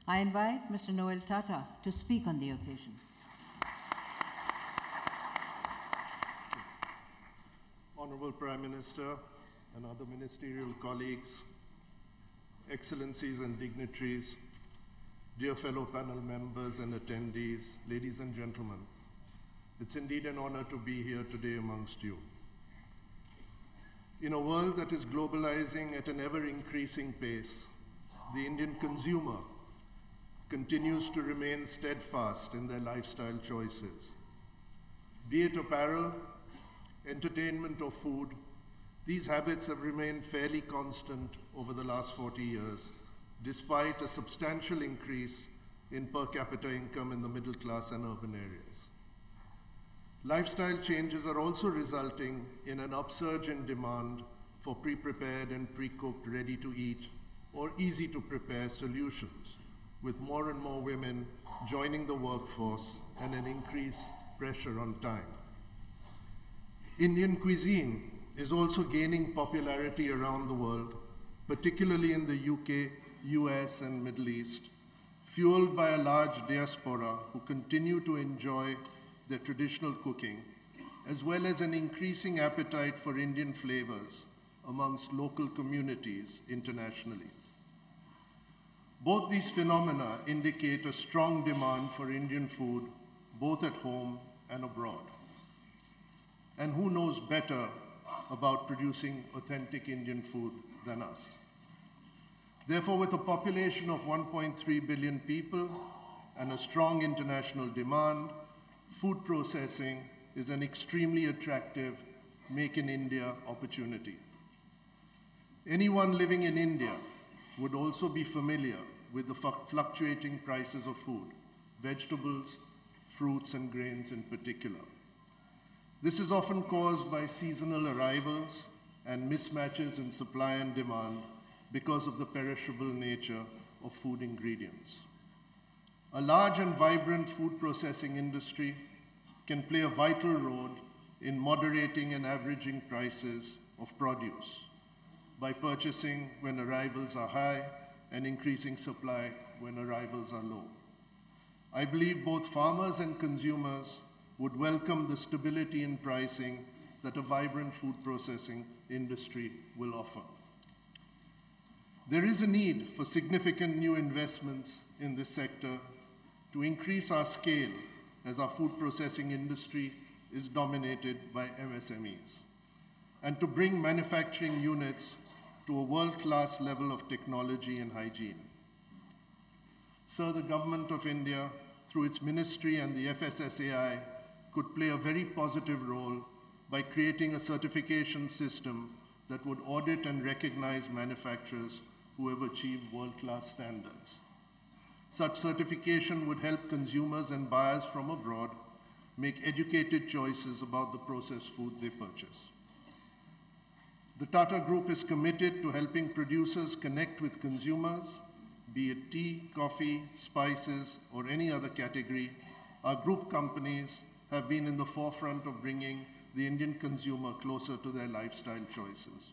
I invite Mr. Noel Tata to speak on the occasion. Honorable Prime Minister and other ministerial colleagues, excellencies and dignitaries, dear fellow panel members and attendees, ladies and gentlemen, it's indeed an honor to be here today amongst you. In a world that is globalizing at an ever-increasing pace, the Indian consumer continues to remain steadfast in their lifestyle choices. Be it apparel, entertainment, or food, these habits have remained fairly constant over the last 40 years, despite a substantial increase in per capita income in the middle class and urban areas. Lifestyle changes are also resulting in an upsurge in demand for pre-prepared and pre-cooked, ready-to-eat or easy-to-prepare solutions, with more and more women joining the workforce and an increased pressure on time. Indian cuisine is also gaining popularity around the world, particularly in the UK, US, and Middle East, fueled by a large diaspora who continue to enjoy their traditional cooking, as well as an increasing appetite for Indian flavors amongst local communities internationally. Both these phenomena indicate a strong demand for Indian food, both at home and abroad. And who knows better about producing authentic Indian food than us? Therefore, with a population of 1.3 billion people and a strong international demand, food processing is an extremely attractive Make in India opportunity. Anyone living in India would also be familiar with the fluctuating prices of food, vegetables, fruits, and grains in particular. This is often caused by seasonal arrivals and mismatches in supply and demand because of the perishable nature of food ingredients. A large and vibrant food processing industry can play a vital role in moderating and averaging prices of produce by purchasing when arrivals are high and increasing supply when arrivals are low. I believe both farmers and consumers would welcome the stability in pricing that a vibrant food processing industry will offer. There is a need for significant new investments in this sector to increase our scale as our food processing industry is dominated by MSMEs, and to bring manufacturing units to a world-class level of technology and hygiene. Sir, the Government of India, through its ministry and the FSSAI, could play a very positive role by creating a certification system that would audit and recognize manufacturers who have achieved world-class standards. Such certification would help consumers and buyers from abroad make educated choices about the processed food they purchase. The Tata Group is committed to helping producers connect with consumers, be it tea, coffee, spices, or any other category. Our group companies have been in the forefront of bringing the Indian consumer closer to their lifestyle choices.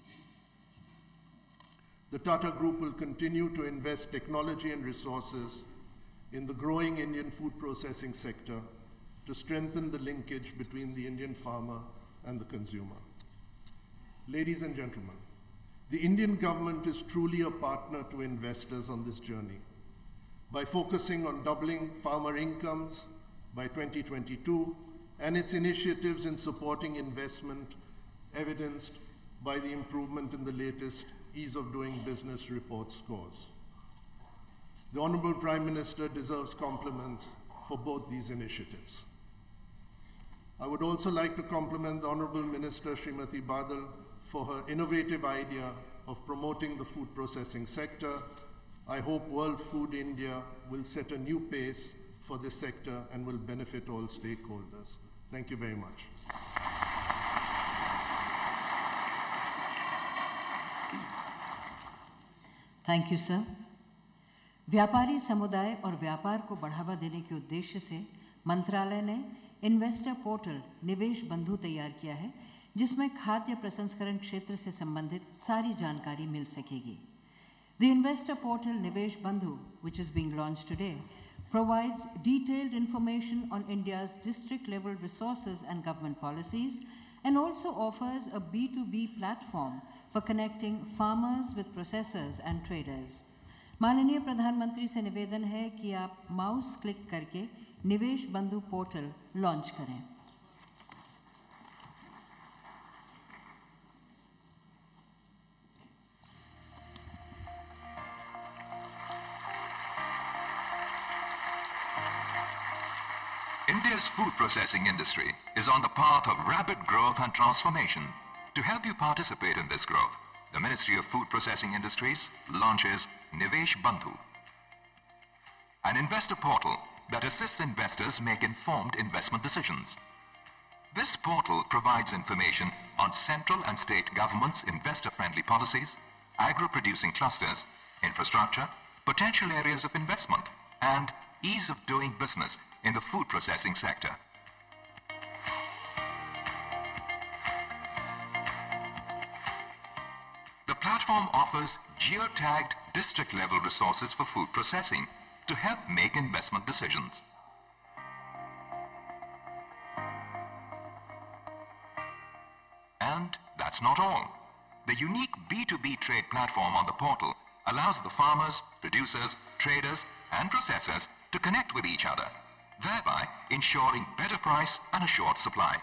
The Tata Group will continue to invest technology and resources in the growing Indian food processing sector to strengthen the linkage between the Indian farmer and the consumer. Ladies and gentlemen, the Indian government is truly a partner to investors on this journey. By focusing on doubling farmer incomes by 2022 and its initiatives in supporting investment evidenced by the improvement in the latest Ease of Doing Business report scores. The Honorable Prime Minister deserves compliments for both these initiatives. I would also like to compliment the Honorable Minister Srimati Badal for her innovative idea of promoting the food processing sector. I hope World Food India will set a new pace for this sector and will benefit all stakeholders. Thank you very much. Thank you, sir. व्यापारी समुदाय और व्यापार को बढ़ावा देने के उद्देश्य से मंत्रालय ने इन्वेस्टर पोर्टल निवेश बंधु तैयार किया है, जिसमें खाद्य प्रसंस्करण क्षेत्र से संबंधित सारी जानकारी मिल सकेगी. The investor portal Nivesh Bandhu, which is being launched today, provides detailed information on India's district-level resources and government policies, and also offers a B2B platform for connecting farmers with processors and traders. माननीय प्रधानमंत्री से निवेदन है कि आप mouse click करके निवेश बंधु पोर्टल लॉन्च करें. India's food processing industry is on the path of rapid growth and transformation. To help you participate in this growth, the Ministry of Food Processing Industries launches Nivesh Bandhu, an investor portal that assists investors make informed investment decisions. This portal provides information on central and state governments' investor-friendly policies, agro-producing clusters, infrastructure, potential areas of investment, and ease of doing business in the food processing sector. The platform offers geotagged district-level resources for food processing to help make investment decisions. And that's not all. The unique B2B trade platform on the portal allows the farmers, producers, traders, and processors to connect with each other, thereby ensuring better price and assured supply.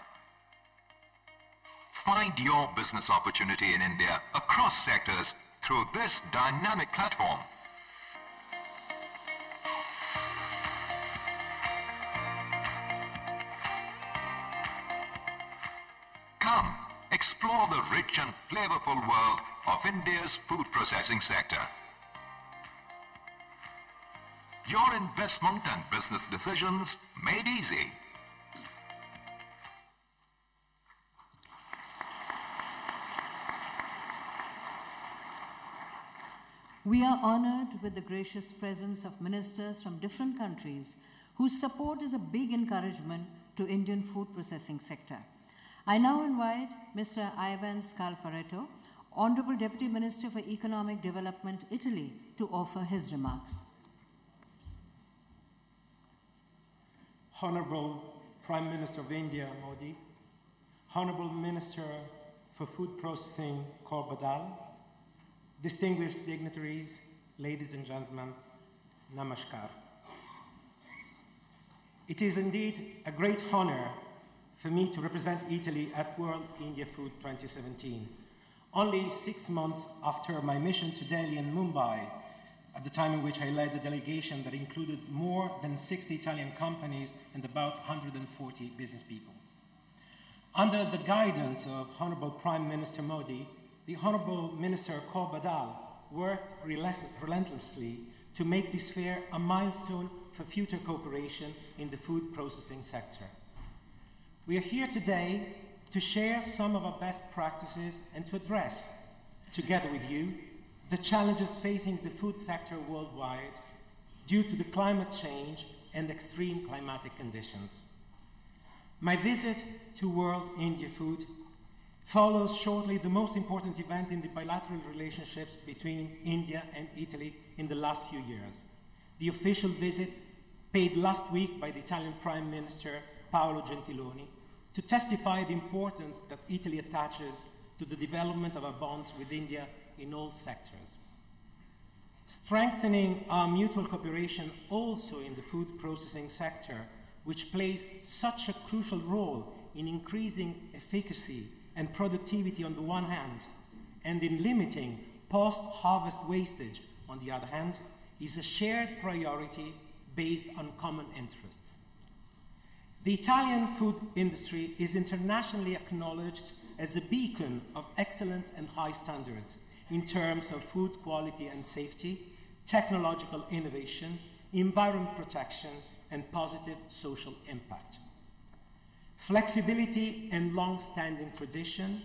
Find your business opportunity in India across sectors through this dynamic platform. Come, explore the rich and flavorful world of India's food processing sector. Your investment and business decisions made easy. We are honored with the gracious presence of ministers from different countries whose support is a big encouragement to Indian food processing sector. I now invite Mr. Ivan Scalfaretto, Honorable Deputy Minister for Economic Development, Italy, to offer his remarks. Honorable Prime Minister of India, Modi, Honorable Minister for Food Processing, Kaur Badal, distinguished dignitaries, ladies and gentlemen, namaskar. It is indeed a great honor for me to represent Italy at World India Food 2017, only 6 months after my mission to Delhi and Mumbai, at the time in which I led a delegation that included more than 60 Italian companies and about 140 business people. Under the guidance of Honorable Prime Minister Modi, the Honorable Minister Kaur Badal worked relentlessly to make this fair a milestone for future cooperation in the food processing sector. We are here today to share some of our best practices and to address, together with you, the challenges facing the food sector worldwide due to the climate change and extreme climatic conditions. My visit to World India Food follows shortly the most important event in the bilateral relationships between India and Italy in the last few years, the official visit paid last week by the Italian Prime Minister Paolo Gentiloni to testify the importance that Italy attaches to the development of our bonds with India in all sectors. Strengthening our mutual cooperation also in the food processing sector, which plays such a crucial role in increasing efficacy and productivity on the one hand, and in limiting post-harvest wastage on the other hand, is a shared priority based on common interests. The Italian food industry is internationally acknowledged as a beacon of excellence and high standards in terms of food quality and safety, technological innovation, environment protection, and positive social impact. Flexibility and long-standing tradition,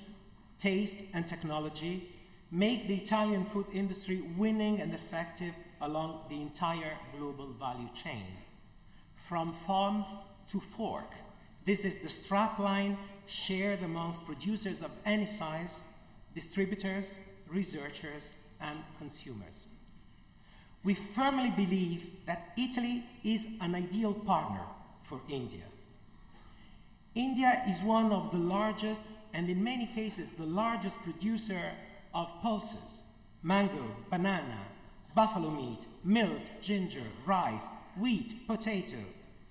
taste and technology make the Italian food industry winning and effective along the entire global value chain. From farm to fork, this is the strapline shared amongst producers of any size, distributors, researchers, and consumers. We firmly believe that Italy is an ideal partner for India. India is one of the largest, and in many cases the largest producer of pulses: mango, banana, buffalo meat, milk, ginger, rice, wheat, potato,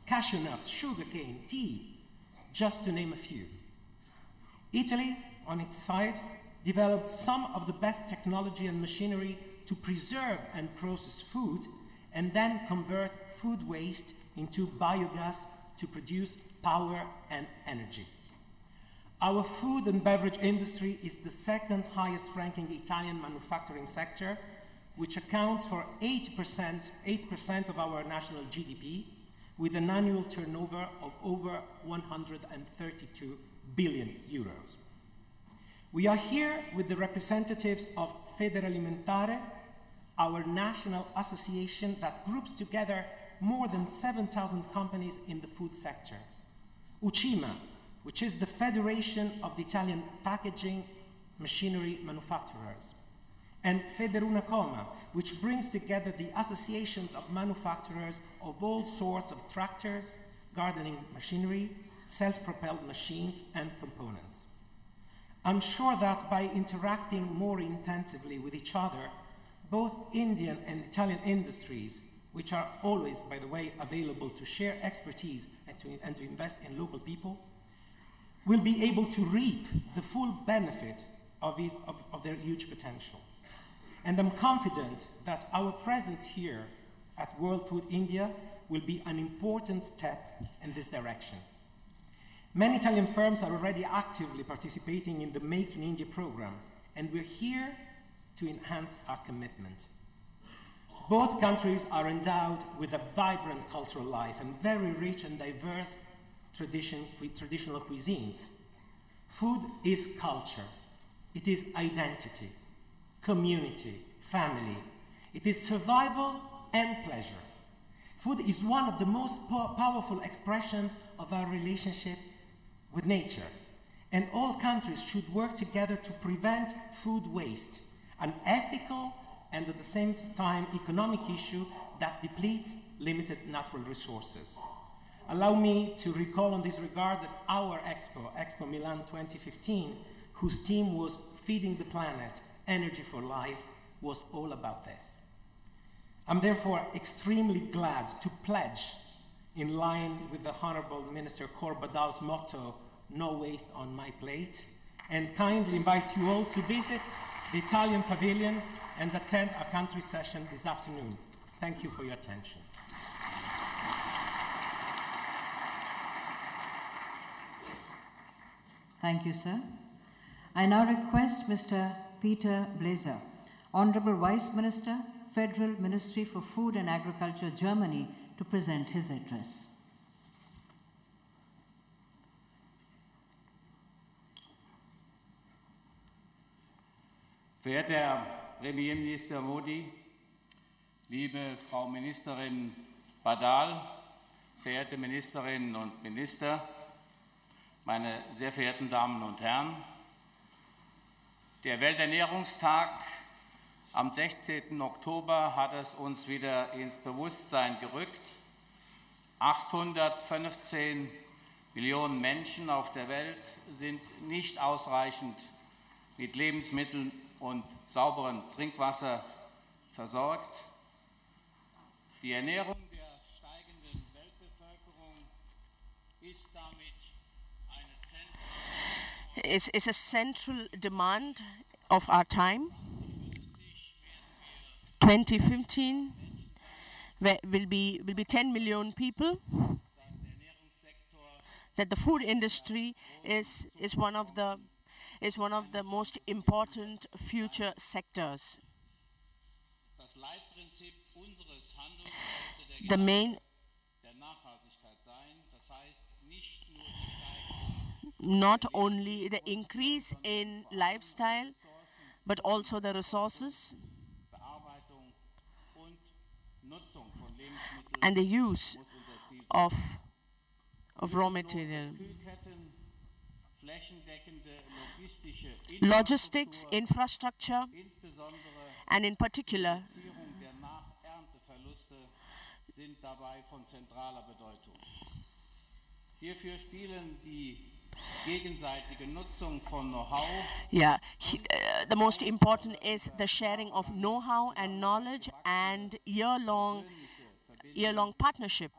cashew nuts, sugarcane, tea, just to name a few. Italy, on its side, developed some of the best technology and machinery to preserve and process food, and then convert food waste into biogas to produce power and energy. Our food and beverage industry is the second highest ranking Italian manufacturing sector, which accounts for 8% of our national GDP, with an annual turnover of over 132 billion euros. We are here with the representatives of Federalimentare, our national association that groups together more than 7,000 companies in the food sector. UCIMA, which is the Federation of the Italian Packaging Machinery Manufacturers. And Federunacoma, which brings together the associations of manufacturers of all sorts of tractors, gardening machinery, self-propelled machines, and components. I'm sure that by interacting more intensively with each other, both Indian and Italian industries, which are always, by the way, available to share expertise and to invest in local people, will be able to reap the full benefit of their huge potential. And I'm confident that our presence here at World Food India will be an important step in this direction. Many Italian firms are already actively participating in the Make in India program, and we're here to enhance our commitment. Both countries are endowed with a vibrant cultural life and very rich and diverse traditional cuisines. Food is culture. It is identity, community, family. It is survival and pleasure. Food is one of the most powerful expressions of our relationship with nature. And all countries should work together to prevent food waste, an ethical and at the same time economic issue that depletes limited natural resources. Allow me to recall in this regard that our Expo Milan 2015, whose theme was Feeding the Planet, Energy for Life, was all about this. I'm therefore extremely glad to pledge, in line with the Honorable Minister Corbadal's motto, "No waste on my plate," and kindly invite you all to visit the Italian Pavilion and attend our country session this afternoon. Thank you for your attention. Thank you, sir. I now request Mr. Peter Blazer, Honorable Vice Minister, Federal Ministry for Food and Agriculture, Germany, to present his address. Verehrter Herr Premierminister Modi, liebe Frau Ministerin Badal, verehrte Ministerinnen und Minister, meine sehr verehrten Damen und Herren, der Welternährungstag am 16. Oktober hat es uns wieder ins Bewusstsein gerückt. 815 Millionen Menschen auf der Welt sind nicht ausreichend mit Lebensmitteln und sauberem Trinkwasser versorgt. Die Ernährung der steigenden Weltbevölkerung ist damit is a central demand of our time. 2015 will be 10 million people. That the food industry is one of the most important future sectors. The main not only the increase in lifestyle, but also the resources and the use of raw material. Logistics, infrastructure, and in particular, sind dabei von zentraler Bedeutung. Hierfür spielen die gegenseitige Nutzung von Know-how. The most important is the sharing of know-how and knowledge and year-long partnership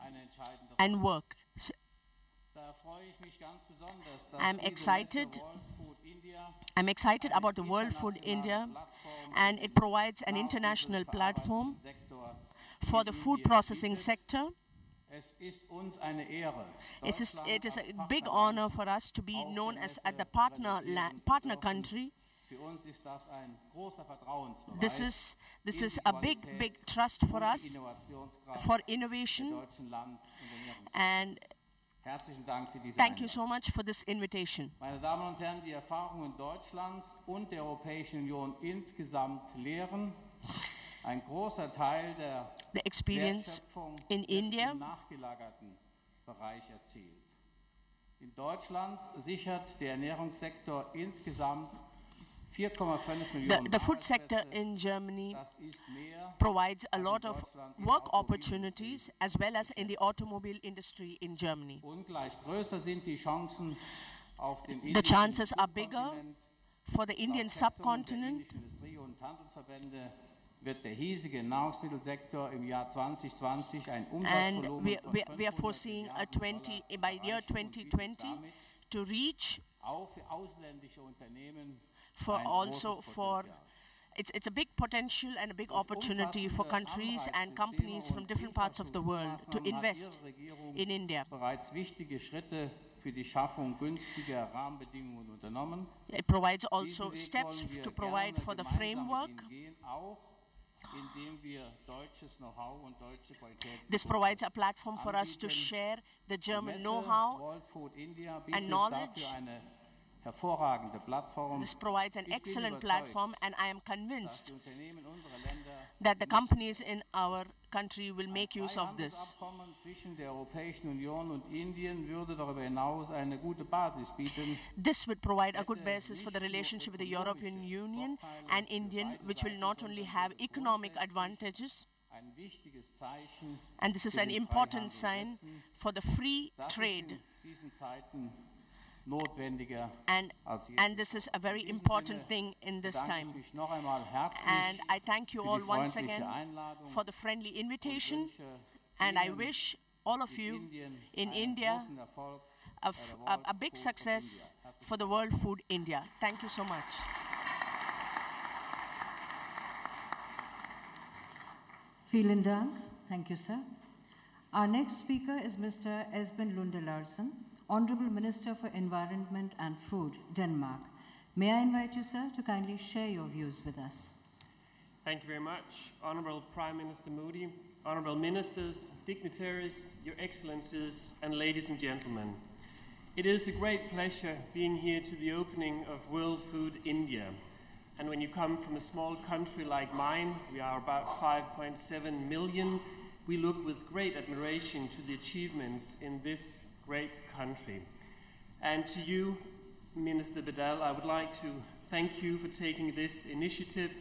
and work. I'm excited about the World Food India, and it provides an international platform for the food processing sector. It is a big honor for us to be known as at the partner country. This is a big trust for us for innovation, and thank you so much for this invitation. Meine Damen und Herren, die Erfahrungen Deutschlands und der Europäischen Union insgesamt lehren, ein großer Teil der Wertschöpfung in India im nachgelagerten Bereich erzielt. In Deutschland sichert der Ernährungssektor insgesamt 4,5 Millionen The food sector in Germany provides a lot of work opportunities as well as in the automobile industry in Germany. Ungleich größer sind die Chancen auf dem The chances are bigger for the Indian subcontinent. Wird der hiesige Nahrungsmittelsektor im Jahr 2020 ein And Umsatzvolumen von we are foreseeing by year 2020 to reach auch für ausländische Unternehmen it's a big potential and a big opportunity for countries and companies from different parts of the world to invest in India. Bereits wichtige Schritte für die Schaffung günstiger Rahmenbedingungen unternommen. It provides also steps to provide for the framework. This provides a platform for us to share the German know-how and knowledge. This provides an excellent platform, and I am convinced that the companies in our country will make use of this. This would provide a good basis for the relationship with the European Union and India, which will not only have economic advantages, and this is an important sign for the free trade. And this is a very important thing in this time. And I thank you all once again for the friendly invitation, and I wish all of you in India a big success for the World Food India. Thank you so much. Vielen Dank. Thank you, sir. Our next speaker is Mr. Esben Lunde Larsen, Honorable Minister for Environment and Food, Denmark. May I invite you, sir, to kindly share your views with us? Thank you very much. Honorable Prime Minister Modi, honorable ministers, dignitaries, your excellencies, and ladies and gentlemen. It is a great pleasure being here to the opening of World Food India. And when you come from a small country like mine, we are about 5.7 million, we look with great admiration to the achievements in this great country. And to you, Minister Bedell, I would like to thank you for taking this initiative.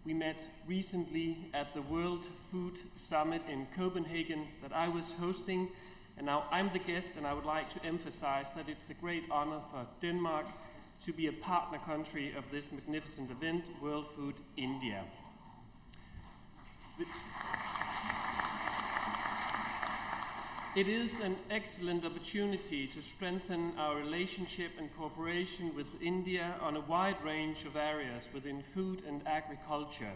We met recently at the World Food Summit in Copenhagen that I was hosting, and now I'm the guest, and I would like to emphasize that it's a great honor for Denmark to be a partner country of this magnificent event, World Food India. It is an excellent opportunity to strengthen our relationship and cooperation with India on a wide range of areas within food and agriculture.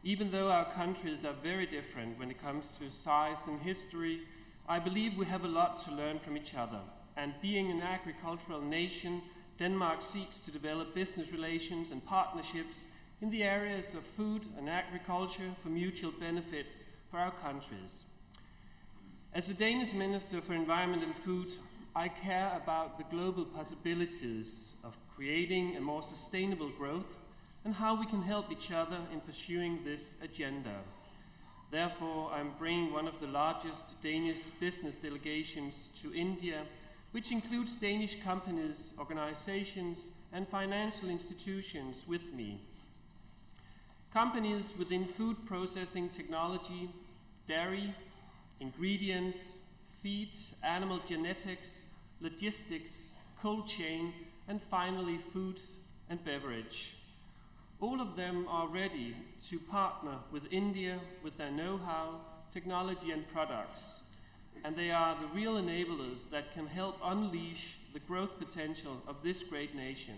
Even though our countries are very different when it comes to size and history, I believe we have a lot to learn from each other. And being an agricultural nation, Denmark seeks to develop business relations and partnerships in the areas of food and agriculture for mutual benefits for our countries. As a Danish Minister for Environment and Food, I care about the global possibilities of creating a more sustainable growth and how we can help each other in pursuing this agenda. Therefore, I'm bringing one of the largest Danish business delegations to India, which includes Danish companies, organizations, and financial institutions with me. Companies within food processing technology, dairy, ingredients, feed, animal genetics, logistics, cold chain, and finally food and beverage. All of them are ready to partner with India with their know-how, technology and products. And they are the real enablers that can help unleash the growth potential of this great nation.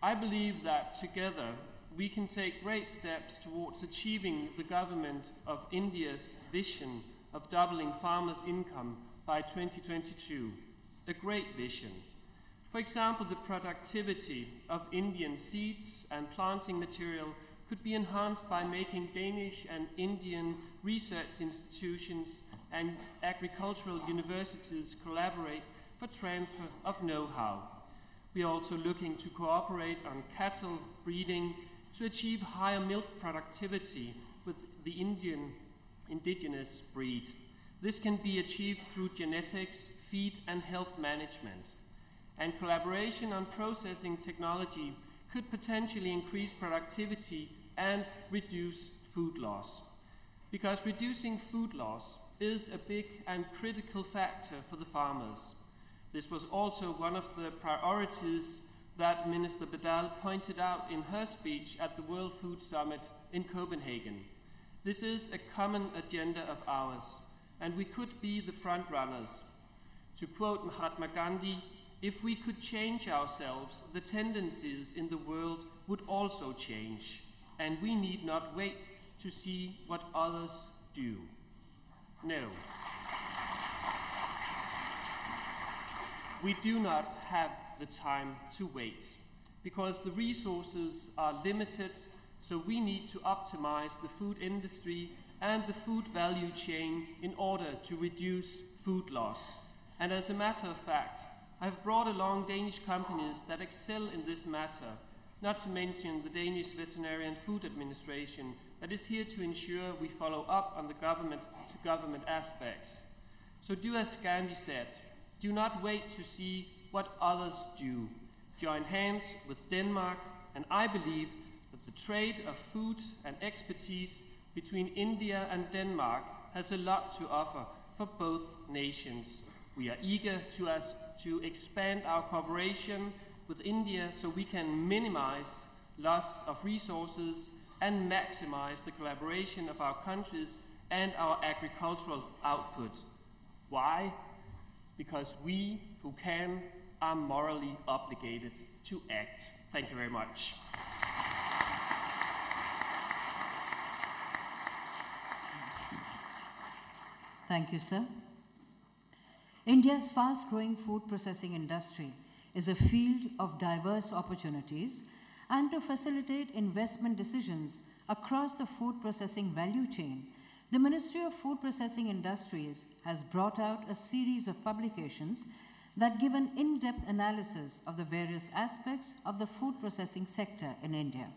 I believe that together we can take great steps towards achieving the government of India's vision of doubling farmers' income by 2022, a great vision. For example, the productivity of Indian seeds and planting material could be enhanced by making Danish and Indian research institutions and agricultural universities collaborate for transfer of know-how. We are also looking to cooperate on cattle breeding to achieve higher milk productivity with the indigenous breed. This can be achieved through genetics, feed and health management. And collaboration on processing technology could potentially increase productivity and reduce food loss. Because reducing food loss is a big and critical factor for the farmers. This was also one of the priorities that Minister Badal pointed out in her speech at the World Food Summit in Copenhagen. This is a common agenda of ours, and we could be the front runners. To quote Mahatma Gandhi, if we could change ourselves, the tendencies in the world would also change, and we need not wait to see what others do. No. We do not have the time to wait, because the resources are limited, so we need to optimize the food industry and the food value chain in order to reduce food loss. And as a matter of fact, I've brought along Danish companies that excel in this matter, not to mention the Danish Veterinary and Food Administration that is here to ensure we follow up on the government-to-government aspects. So do as Gandhi said, do not wait to see what others do. Join hands with Denmark, and I believe that the trade of food and expertise between India and Denmark has a lot to offer for both nations. We are eager to expand our cooperation with India so we can minimize loss of resources and maximize the collaboration of our countries and our agricultural output. Why? Because we who can are morally obligated to act. Thank you very much. Thank you, sir. India's fast-growing food processing industry is a field of diverse opportunities, and to facilitate investment decisions across the food processing value chain, the Ministry of Food Processing Industries has brought out a series of publications that give an in-depth analysis of the various aspects of the food processing sector in India.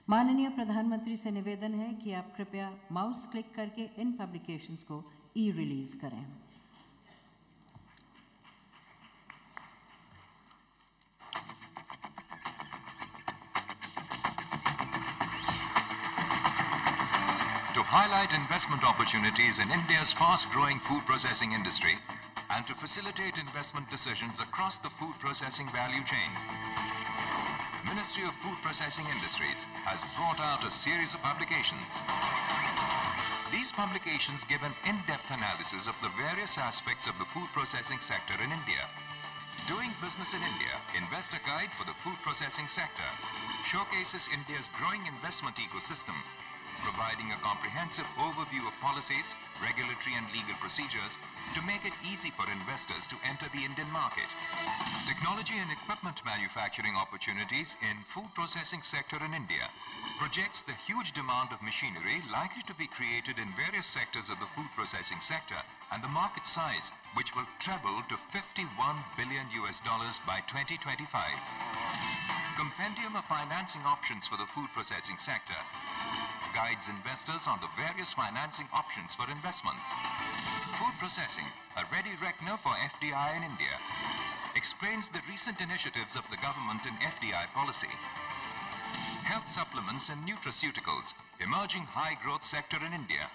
माननीय प्रधानमंत्री से निवेदन है कि आप कृपया mouse click करके इन publications को ई-रिलीज करें. To highlight investment opportunities in India's fast-growing food processing industry and to facilitate investment decisions across the food processing value chain, Ministry of Food Processing Industries has brought out a series of publications. These publications give an in-depth analysis of the various aspects of the food processing sector in India. Doing Business in India, Investor Guide for the Food Processing Sector, showcases India's growing investment ecosystem providing a comprehensive overview of policies, regulatory and legal procedures to make it easy for investors to enter the Indian market. Technology and equipment manufacturing opportunities in food processing sector in India projects the huge demand of machinery likely to be created in various sectors of the food processing sector and the market size, which will treble to $51 billion by 2025. Compendium of financing options for the food processing sector guides investors on the various financing options for investments. Food processing, a ready reckoner for FDI in India, explains the recent initiatives of the government in FDI policy. Health supplements and nutraceuticals, emerging high-growth sector in India,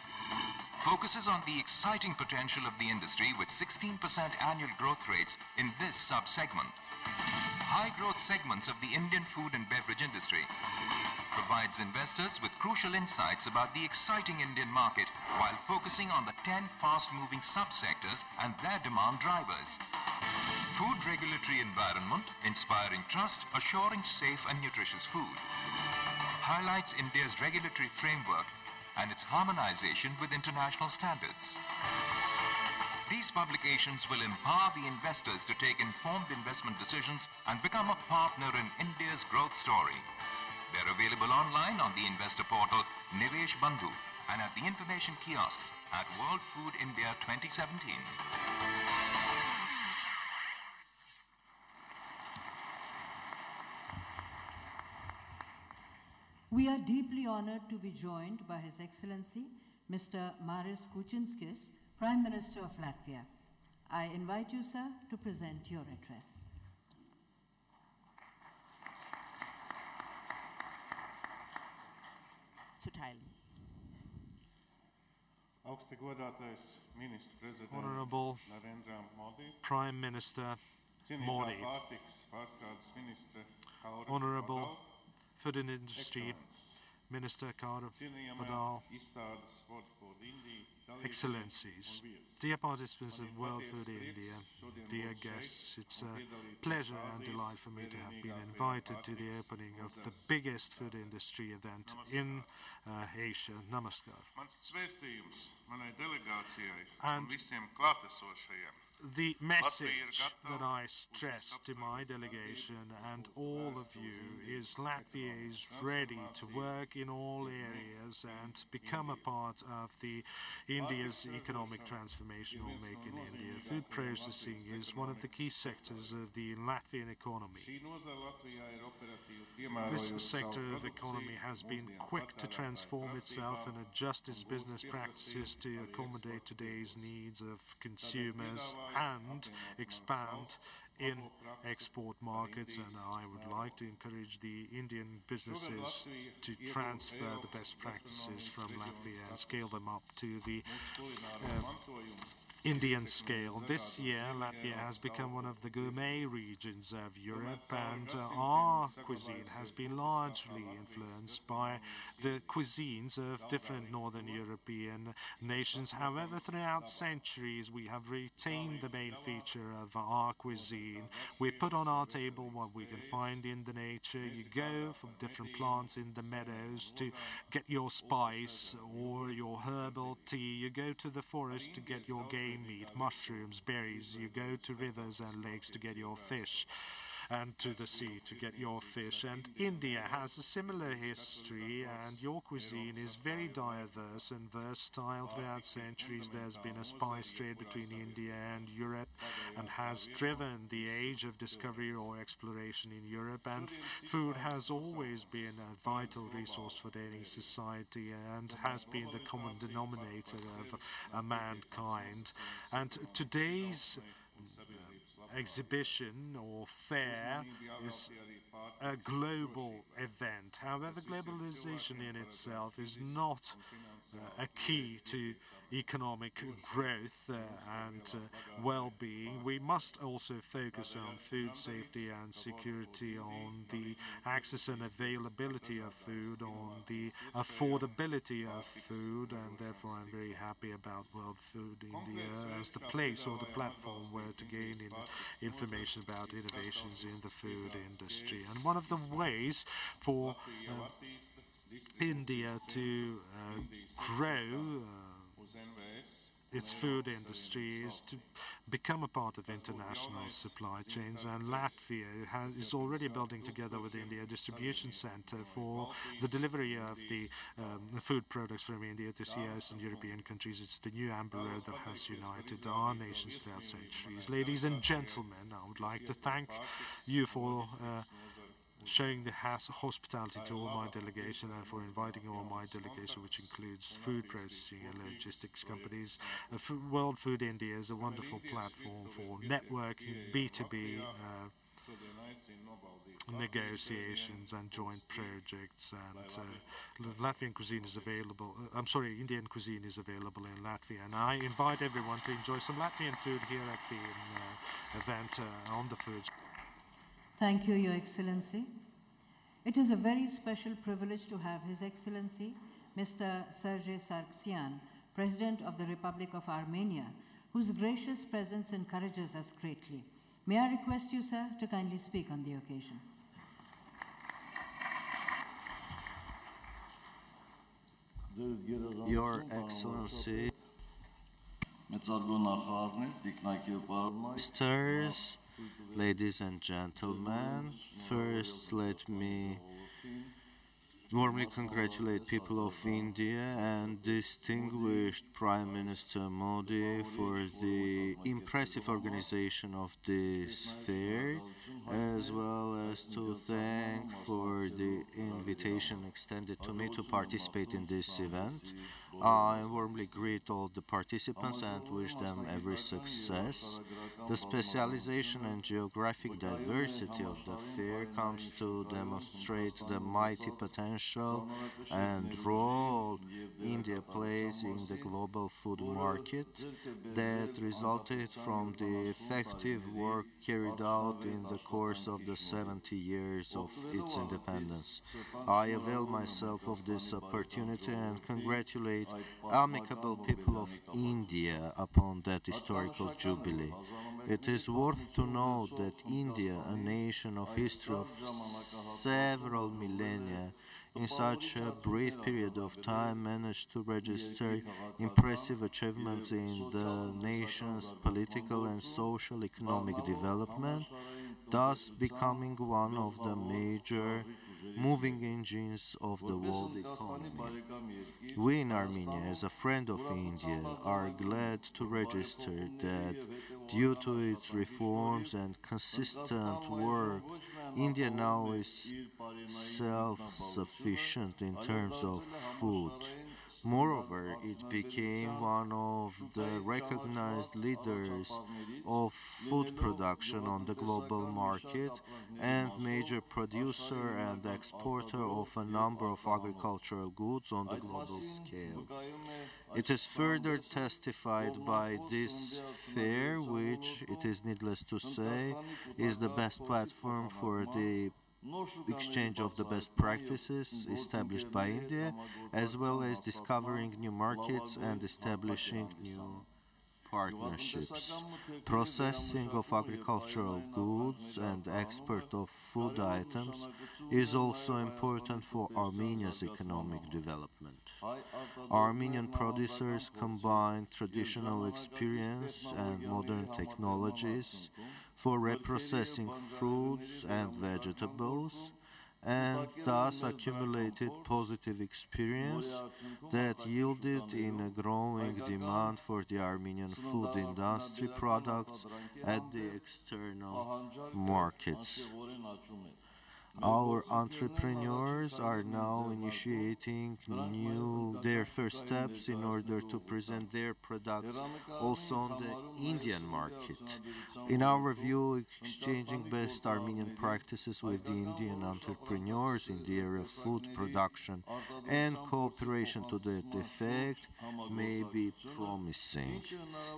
focuses on the exciting potential of the industry with 16% annual growth rates in this sub-segment. High-growth segments of the Indian food and beverage industry provides investors with crucial insights about the exciting Indian market while focusing on the 10 fast-moving sub-sectors and their demand drivers. Food regulatory environment, inspiring trust, assuring safe and nutritious food, highlights India's regulatory framework and its harmonization with international standards. These publications will empower the investors to take informed investment decisions and become a partner in India's growth story. They're available online on the investor portal Nivesh Bandhu and at the information kiosks at World Food India 2017. We are deeply honored to be joined by His Excellency, Mr. Maris Kučinskis, Prime Minister of Latvia. I invite you, sir, to present your address. Zuteil. Honorable Prime Minister Modi, Honorable Food and Industry Minister Kaur Badal, Excellencies, dear participants of World Food India, dear guests, it's a pleasure and delight for me to have been invited to the opening of the biggest food industry event in Asia. Namaskar. And the message that I stress to my delegation and all of you is Latvia is ready to work in all areas and become a part of the India's economic transformation or Make in India. Food processing is one of the key sectors of the Latvian economy. This sector of economy has been quick to transform itself and adjust its business practices to accommodate today's needs of consumers and expand in export markets, and I would like to encourage the Indian businesses to transfer the best practices from Latvia and scale them up to the Indian scale. This year, Latvia has become one of the gourmet regions of Europe, and our cuisine has been largely influenced by the cuisines of different northern European nations. However, throughout centuries, we have retained the main feature of our cuisine. We put on our table what we can find in the nature. You go from different plants in the meadows to get your spice or your herbal tea. You go to the forest to get your game meat, mushrooms, berries. You go to rivers and lakes to get your fish, and to the sea to get your fish. And India has a similar history, and your cuisine is very diverse and versatile. Throughout centuries, there's been a spice trade between India and Europe and has driven the age of discovery or exploration in Europe. And food has always been a vital resource for any society and has been the common denominator of mankind. And today's exhibition or fair is a global event. However, globalization in itself is not a key to economic growth and well-being. We must also focus on food safety and security, on the access and availability of food, on the affordability of food, and therefore I'm very happy about World Food India as the place or the platform where to gain information about innovations in the food industry. And one of the ways for India to grow its food industries to become a part of international supply chains, and Latvia is already building together with India a distribution center for the delivery of the food products from India to CIS and European countries. It's the new amber road that has united our nations throughout centuries. Ladies and gentlemen, I would like to thank you for showing the hospitality to all my delegation and for inviting all my delegation, which includes food processing and logistics companies. World Food India is a wonderful platform for networking, B2B negotiations and joint projects, and Latvian cuisine is available, Indian cuisine is available in Latvia, and I invite everyone to enjoy some Latvian food here at the event on the food. Thank you, Your Excellency. It is a very special privilege to have His Excellency, Mr. Sergei Sargsyan, President of the Republic of Armenia, whose gracious presence encourages us greatly. May I request you, sir, to kindly speak on the occasion. Your Excellency, Ministers, ladies and gentlemen, first let me warmly congratulate people of India and distinguished Prime Minister Modi for the impressive organization of this fair, as well as to thank for the invitation extended to me to participate in this event. I warmly greet all the participants and wish them every success. The specialization and geographic diversity of the fair comes to demonstrate the mighty potential and role India plays in the global food market that resulted from the effective work carried out in the course of the 70 years of its independence. I avail myself of this opportunity and congratulate amicable people of India upon that historical jubilee. It is worth to note that India, a nation of history of several millennia, in such a brief period of time managed to register impressive achievements in the nation's political and social economic development, thus becoming one of the major moving engines of the world economy. We in Armenia, as a friend of India, are glad to register that due to its reforms and consistent work, India now is self-sufficient in terms of food. Moreover, it became one of the recognized leaders of food production on the global market and major producer and exporter of a number of agricultural goods on the global scale. It is further testified by this fair, which, it is needless to say, is the best platform for the exchange of the best practices established by India, as well as discovering new markets and establishing new partnerships. Processing of agricultural goods and export of food items is also important for Armenia's economic development. Armenian producers combine traditional experience and modern technologies for reprocessing fruits and vegetables, and thus accumulated positive experience that yielded in a growing demand for the Armenian food industry products at the external markets. Our entrepreneurs are now initiating their first steps in order to present their products also on the Indian market. In our view, exchanging best Armenian practices with the Indian entrepreneurs in the area of food production and cooperation to that effect may be promising.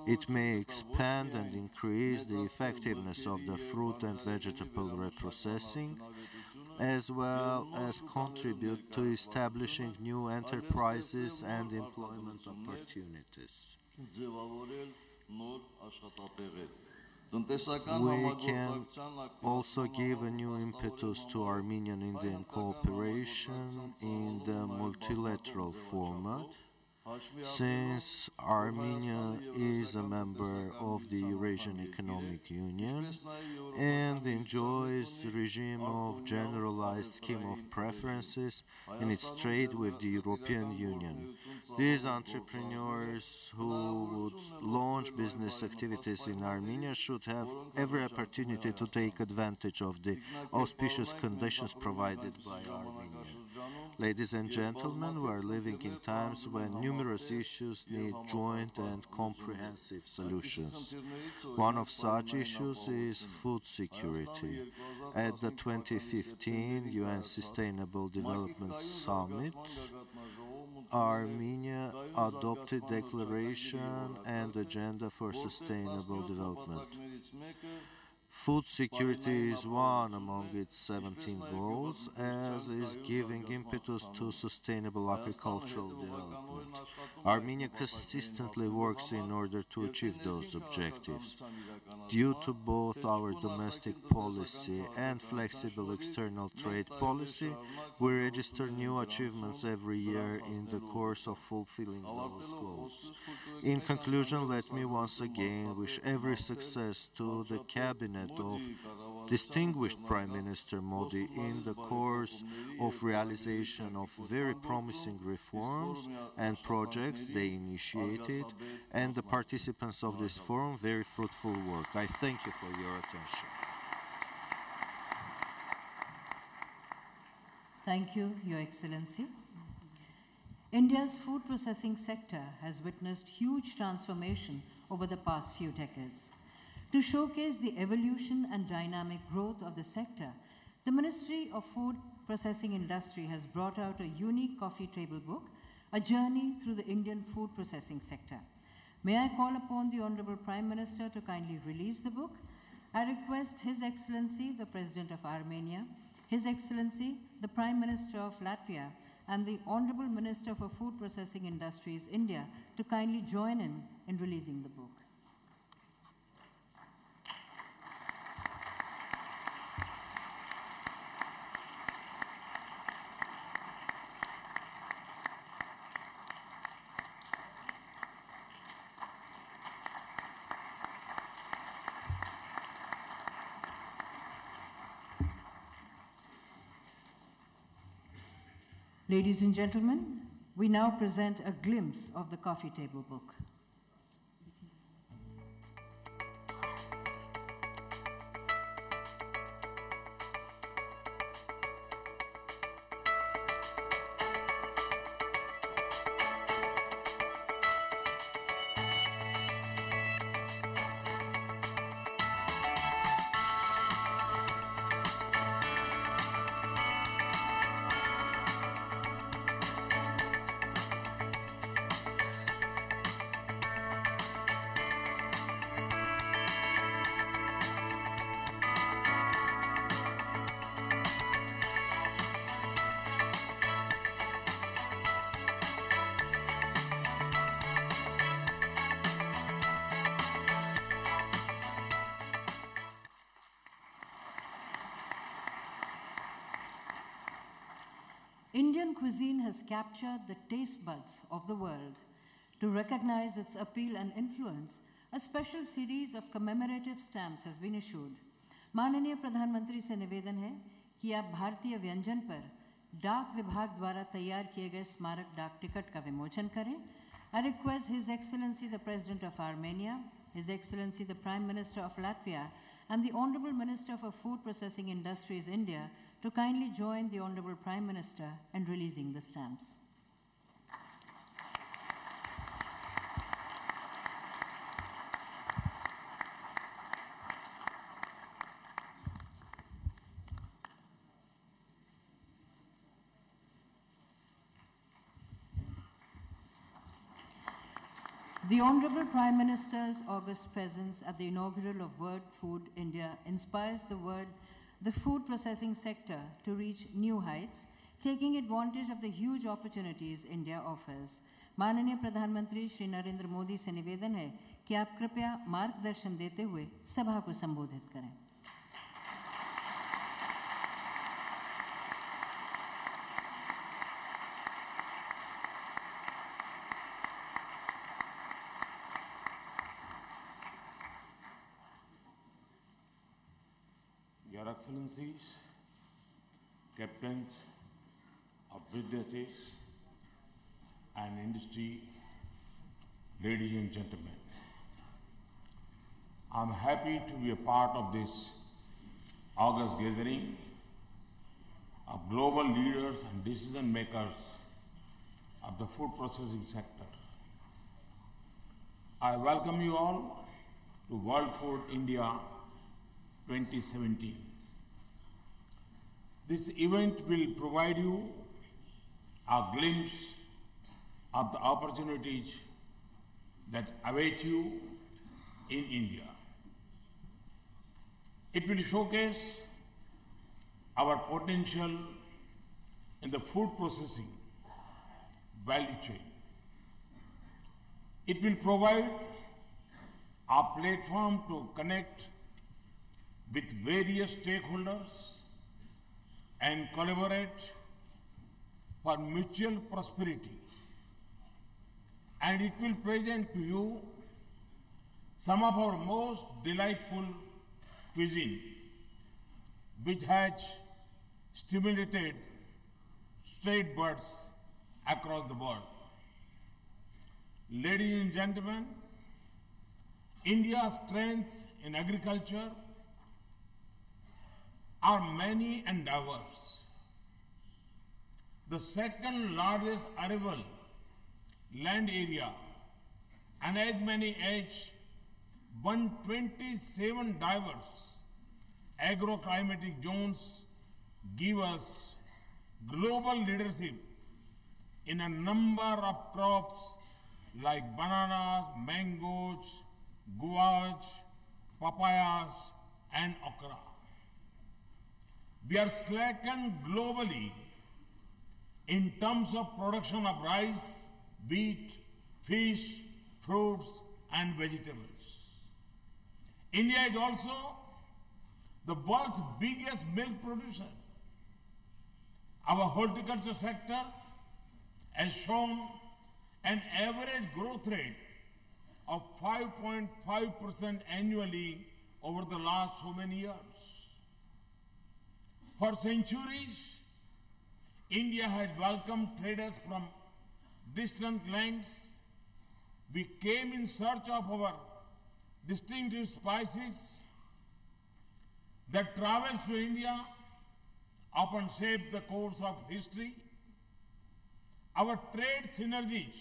It may expand and increase the effectiveness of the fruit and vegetable reprocessing, as well as contribute to establishing new enterprises and employment opportunities. We can also give a new impetus to Armenian-Indian cooperation in the multilateral format, since Armenia is a member of the Eurasian Economic Union and enjoys the regime of generalized scheme of preferences in its trade with the European Union. These entrepreneurs who would launch business activities in Armenia should have every opportunity to take advantage of the auspicious conditions provided by Armenia. Ladies and gentlemen, we are living in times when numerous issues need joint and comprehensive solutions. One of such issues is food security. At the 2015 UN Sustainable Development Summit, Armenia adopted Declaration and Agenda for Sustainable Development. Food security is one among its 17 goals, as is giving impetus to sustainable agricultural development. Armenia consistently works in order to achieve those objectives. Due to both our domestic policy and flexible external trade policy, we register new achievements every year in the course of fulfilling those goals. In conclusion, let me once again wish every success to the Cabinet of distinguished Prime Minister Modi in the course of realization of very promising reforms and projects they initiated, and the participants of this forum very fruitful work. I thank you for your attention. Thank you, Your Excellency. India's food processing sector has witnessed huge transformation over the past few decades. To showcase the evolution and dynamic growth of the sector, the Ministry of Food Processing Industry has brought out a unique coffee table book, A Journey Through the Indian Food Processing Sector. May I call upon the Honorable Prime Minister to kindly release the book? I request His Excellency, the President of Armenia, His Excellency, the Prime Minister of Latvia, and the Honorable Minister for Food Processing Industries, India, to kindly join in releasing the book. Ladies and gentlemen, we now present a glimpse of the coffee table book. Indian cuisine has captured the taste buds of the world. To recognize its appeal and influence, a special series of commemorative stamps has been issued. माननीय प्रधानमंत्री से निवेदन है कि आप भारतीय व्यंजन पर डाक विभाग द्वारा तैयार किए गए स्मारक डाक टिकट का विमोचन करें. I request His Excellency the President of Armenia, His Excellency the Prime Minister of Latvia, and the Honorable Minister for Food Processing Industries, India, to kindly join the Honorable Prime Minister in releasing the stamps. The Honorable Prime Minister's August presence at the inaugural of World Food India inspires the food processing sector to reach new heights, taking advantage of the huge opportunities India offers. माननीय प्रधानमंत्री श्री नरेंद्र मोदी से निवेदन है कि आप कृपया मार्गदर्शन देते हुए सभा को संबोधित करें। Your Excellencies, captains of businesses and industry, ladies and gentlemen, I'm happy to be a part of this August gathering of global leaders and decision makers of the food processing sector. I welcome you all to World Food India 2017. This event will provide you a glimpse of the opportunities that await you in India. It will showcase our potential in the food processing value chain. It will provide a platform to connect with various stakeholders and collaborate for mutual prosperity. And it will present to you some of our most delightful cuisine, which has stimulated trade buds across the world. Ladies and gentlemen, India's strengths in agriculture are many and diverse. The second largest arable land area and as many as 127 diverse agroclimatic zones give us global leadership in a number of crops like bananas, mangoes, guavas, papayas, and okra. We are second globally in terms of production of rice, wheat, fish, fruits, and vegetables. India is also the world's biggest milk producer. Our horticulture sector has shown an average growth rate of 5.5% annually over the last so many years. For centuries, India has welcomed traders from distant lands. We came in search of our distinctive spices that travels to India, often shaped the course of history. Our trade synergies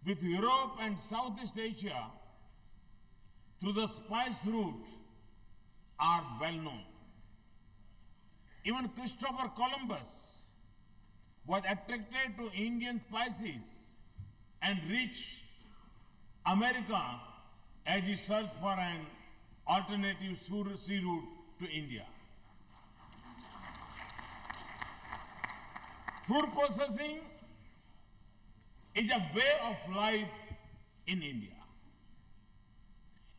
with Europe and Southeast Asia through the spice route are well known. Even Christopher Columbus was attracted to Indian spices and reached America as he searched for an alternative sea route to India. Food processing is a way of life in India.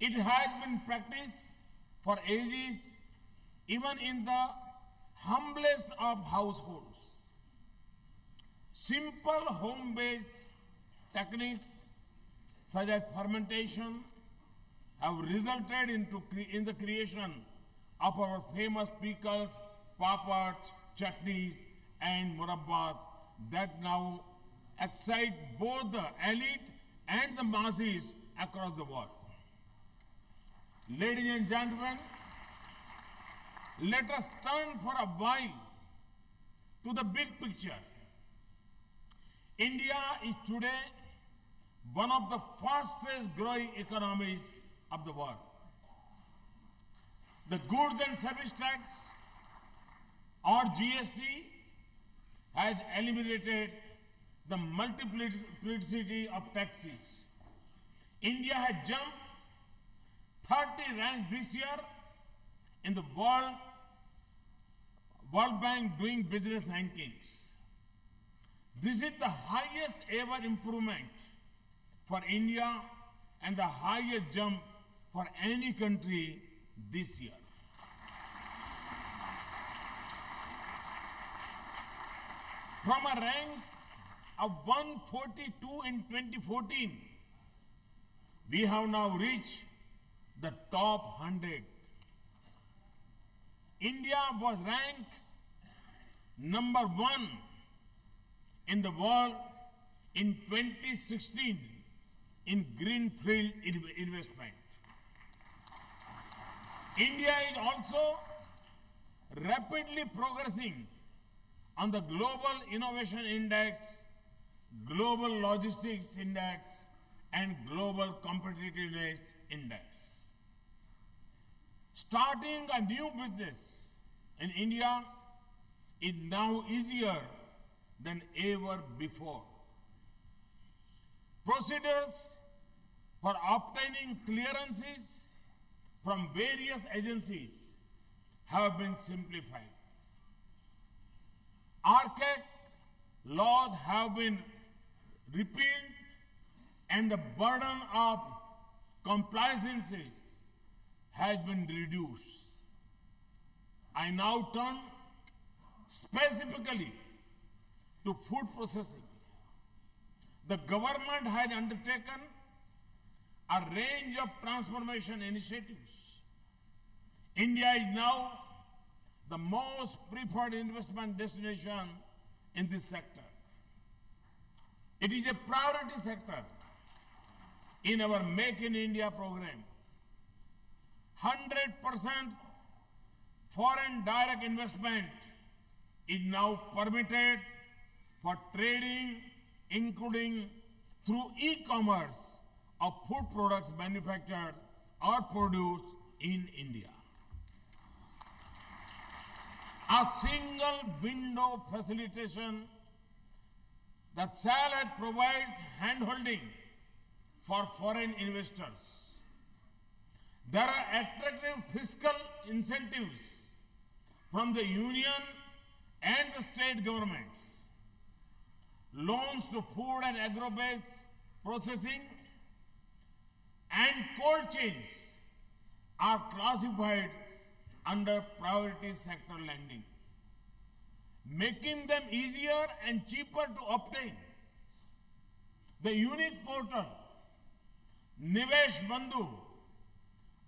It has been practiced for ages, even in the humblest of households. Simple home-based techniques such as fermentation have resulted in the creation of our famous pickles, papads, chutneys, and murabbas that now excite both the elite and the masses across the world. Ladies and gentlemen, let us turn for a while to the big picture. India is today one of the fastest growing economies of the world. The goods and service tax, or GST, has eliminated the multiplicity of taxes. India has jumped 30 ranks this year in the World Bank Doing Business rankings. This is the highest ever improvement for India and the highest jump for any country this year. From a rank of 142 in 2014, we have now reached the top 100. India was ranked number 1 in the world in 2016 in greenfield investment. India is also rapidly progressing on the Global Innovation Index, Global Logistics Index, and Global Competitiveness Index. Starting a new business in India is now easier than ever before. Procedures for obtaining clearances from various agencies have been simplified. Archaic laws have been repealed and the burden of compliances has been reduced. I now turn specifically to food processing. The government has undertaken a range of transformation initiatives. India is now the most preferred investment destination in this sector. It is a priority sector in our Make in India program. 100% foreign direct investment is now permitted for trading, including through e-commerce of food products manufactured or produced in India. A single window facilitation that SALAD provides handholding for foreign investors. There are attractive fiscal incentives from the union and the state governments. Loans to food and agro-based processing and cold chains are classified under priority sector lending, making them easier and cheaper to obtain. The unique portal, Nivesh Bandhu,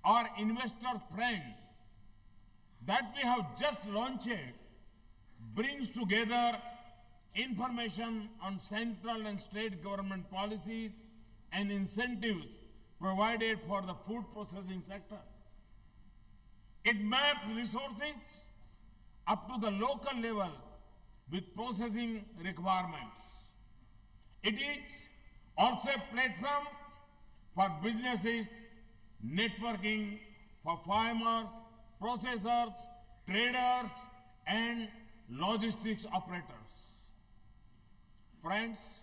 or Investor Friend, that we have just launched, brings together information on central and state government policies and incentives provided for the food processing sector. It maps resources up to the local level with processing requirements. It is also a platform for businesses networking for farmers, processors, traders, and logistics operators. Friends,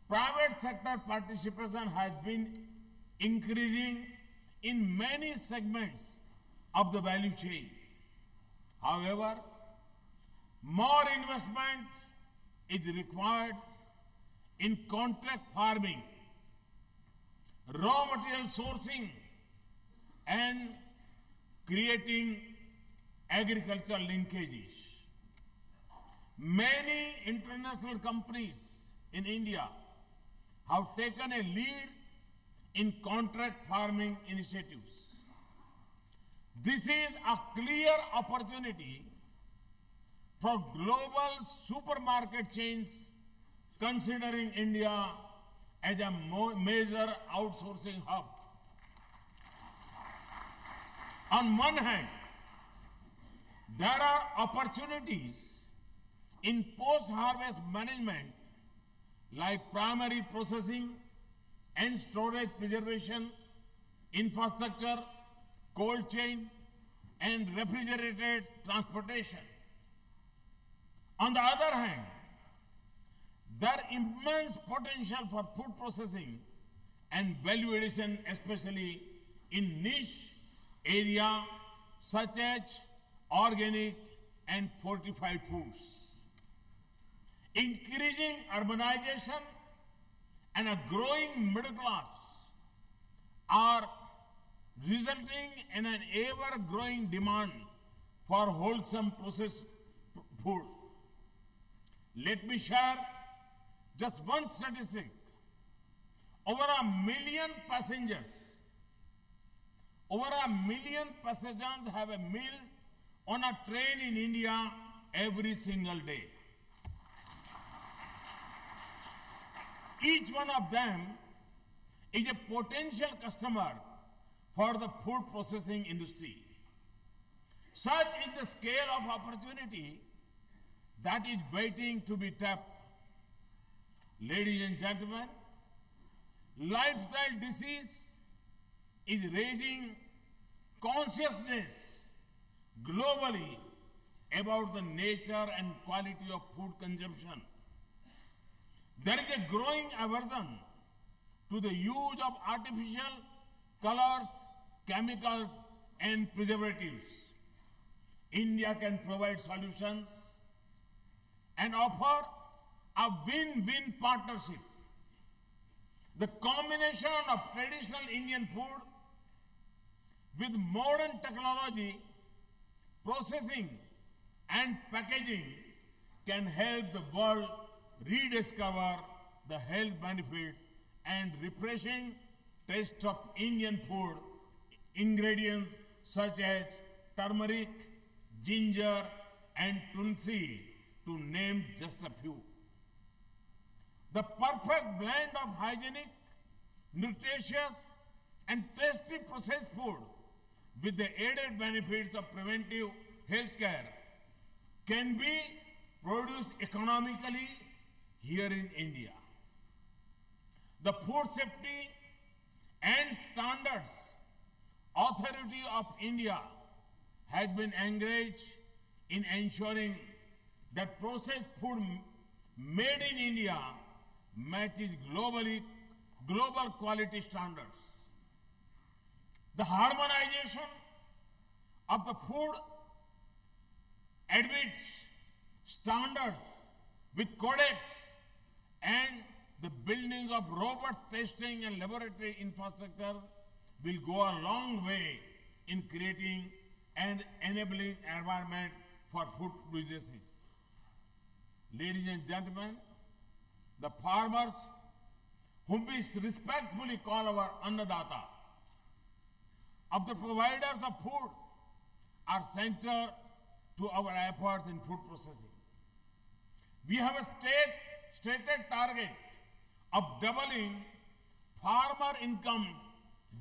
private sector participation has been increasing in many segments of the value chain. However, more investment is required in contract farming, raw material sourcing, and creating agricultural linkages. Many international companies in India have taken a lead in contract farming initiatives. This is a clear opportunity for global supermarket chains considering India as a major outsourcing hub. On one hand, there are opportunities in post-harvest management like primary processing and storage preservation, infrastructure, cold chain, and refrigerated transportation. On the other hand, there is immense potential for food processing and value addition, especially in niche areas such as organic and fortified foods. increasing urbanization and a growing middle class are resulting in an ever-growing demand for wholesome processed food. Let me share just one statistic. Over 1 million passengers have a meal on a train in India every single day. Each one of them is a potential customer for the food processing industry. Such is the scale of opportunity that is waiting to be tapped. Ladies and gentlemen, lifestyle disease is raising consciousness globally about the nature and quality of food consumption. There is a growing aversion to the use of artificial colors, chemicals, and preservatives. India can provide solutions and offer a win-win partnership. The combination of traditional Indian food with modern technology, processing, and packaging can help the world rediscover the health benefits and refreshing taste of Indian food. Ingredients such as turmeric, ginger, and tulsi, to name just a few. The perfect blend of hygienic, nutritious, and tasty processed food with the added benefits of preventive health care can be produced economically here in India. The Food Safety and Standards Authority of India has been engaged in ensuring that processed food made in India matches global quality standards. The harmonization of the food additives standards with codex and the building of robust testing and laboratory infrastructure will go a long way in creating an enabling environment for food businesses. Ladies and gentlemen, the farmers, whom we respectfully call our Annadata, of the providers of food, are central to our efforts in food processing. We have a stated target of doubling farmer income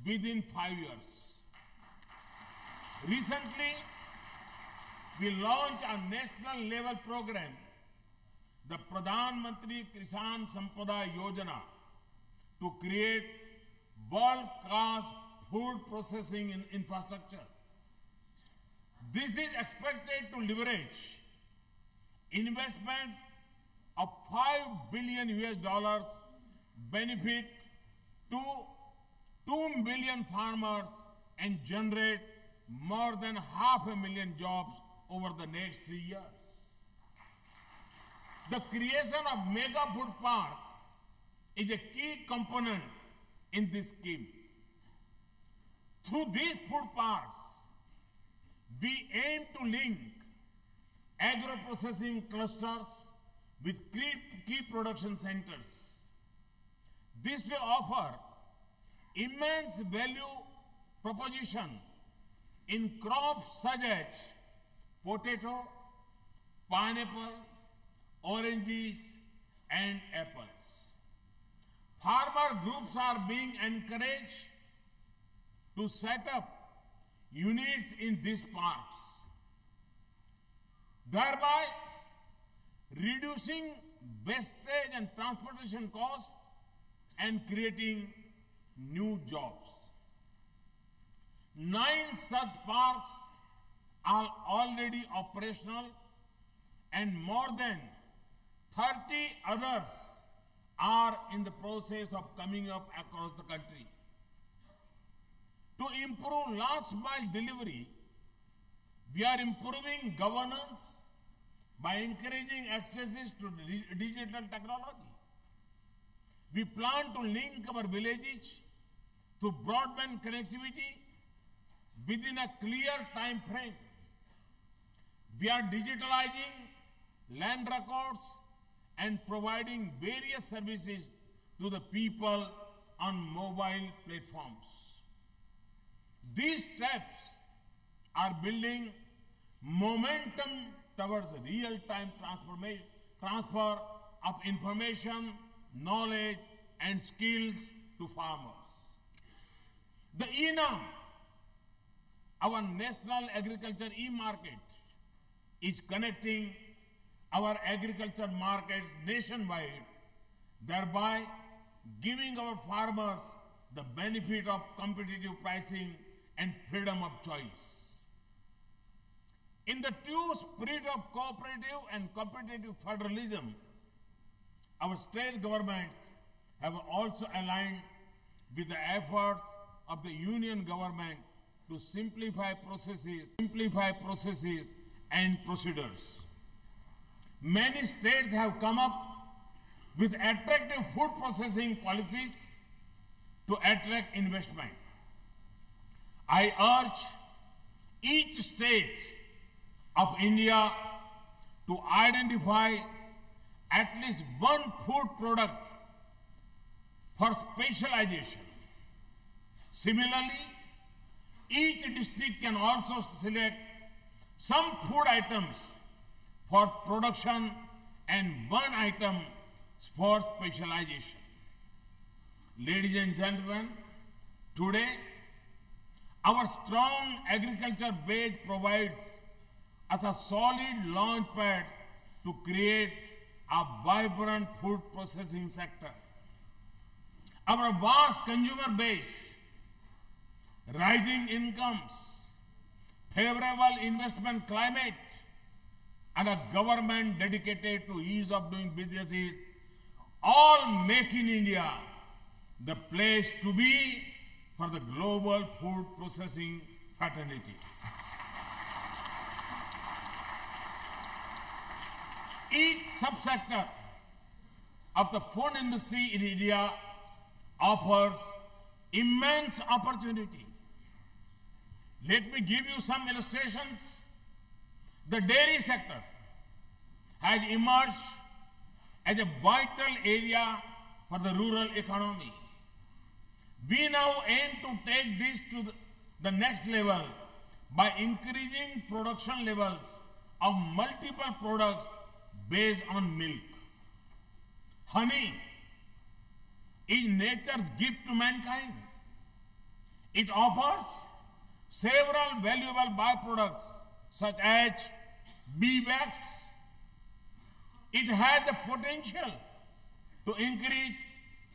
within 5 years. Recently, we launched a national level program, the Pradhan Mantri Kisan Sampada Yojana, to create world-class food processing infrastructure. This is expected to leverage investment of $5 billion US, benefit to 2 million farmers, and generate more than 500,000 jobs over the next 3 years. The creation of Mega Food Park is a key component in this scheme. Through these food parks, we aim to link agro-processing clusters with key production centers. This will offer immense value proposition in crops such as potato, pineapple, oranges, and apples. Farmer groups are being encouraged to set up units in these parks, thereby reducing wastage and transportation costs and creating new jobs. 9 such parks are already operational, and more than 30 others are in the process of coming up across the country. To improve last mile delivery, we are improving governance by encouraging accesses to digital technology. We plan to link our villages to broadband connectivity within a clear time frame. We are digitalizing land records and providing various services to the people on mobile platforms. These steps are building momentum towards real-time transfer of information, knowledge, and skills to farmers. The ENAM, our National Agriculture e-market, is connecting our agriculture markets nationwide, thereby giving our farmers the benefit of competitive pricing and freedom of choice. In the true spirit of cooperative and competitive federalism, our state governments have also aligned with the efforts of the union government to simplify processes and procedures. Many states have come up with attractive food processing policies to attract investment. I urge each state of India to identify at least one food product for specialization. Similarly, each district can also select some food items for production and one item for specialization. Ladies and gentlemen, today our strong agriculture base provides us a solid launchpad to create a vibrant food processing sector. Our vast consumer base, rising incomes, favorable investment climate, and a government dedicated to ease of doing businesses all make in India the place to be for the global food processing fraternity. Each subsector of the food industry in India offers immense opportunity. Let me give you some illustrations. The dairy sector has emerged as a vital area for the rural economy. We now aim to take this to the next level by increasing production levels of multiple products based on milk. Honey is nature's gift to mankind. It offers several valuable byproducts such as bee wax. It has the potential to increase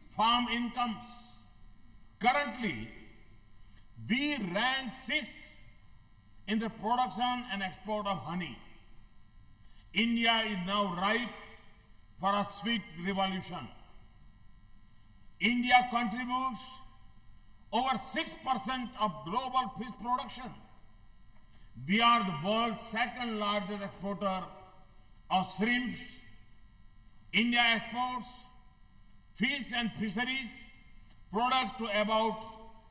farm incomes. Currently, we rank 6th in the production and export of honey. India is now ripe for a sweet revolution. India contributes over 6% of global fish production. We are the world's second largest exporter of shrimps. India exports fish and fisheries product to about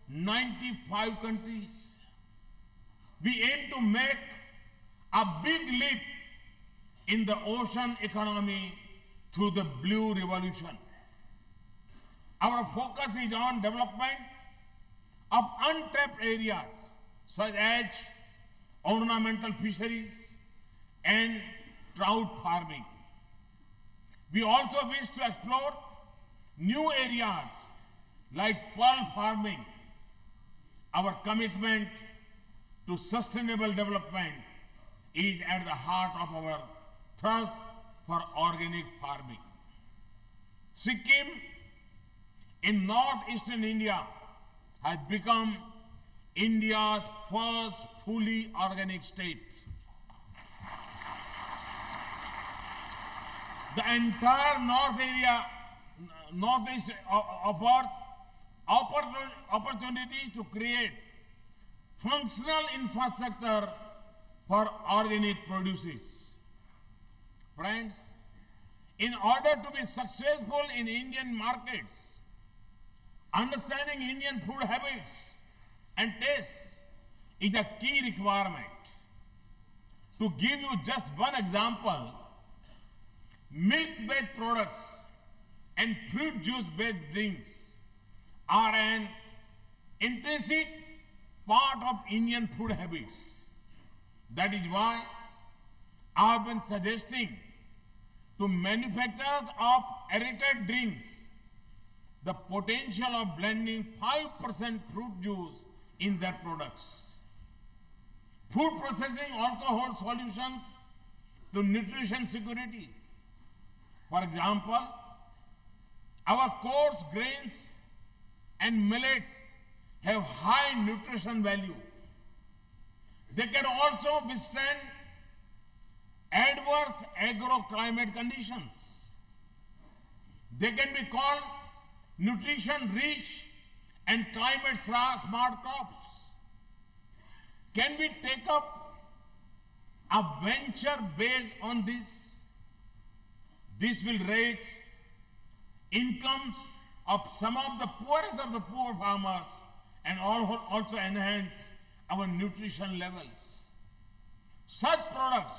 95 countries. We aim to make a big leap in the ocean economy through the Blue Revolution. Our focus is on development of untapped areas such as ornamental fisheries and trout farming. We also wish to explore new areas like pearl farming. Our commitment to sustainable development is at the heart of our thrust for organic farming. Sikkim in northeastern India has become India's first fully organic state. The entire northeast offers opportunity to create functional infrastructure for organic produces. Friends, in order to be successful in Indian markets, understanding Indian food habits and tastes is a key requirement. To give you just one example, milk-based products and fruit juice-based drinks are an intrinsic part of Indian food habits. That is why I have been suggesting to manufacturers of aerated drinks the potential of blending 5% fruit juice in their products. Food processing also holds solutions to nutrition security. For example, our coarse grains and millets have high nutrition value. They can also withstand adverse agroclimate conditions. They can be called nutrition-rich and climate-smart crops. Can we take up a venture based on this? This will raise incomes of some of the poorest of the poor farmers and also enhance our nutrition levels. Such products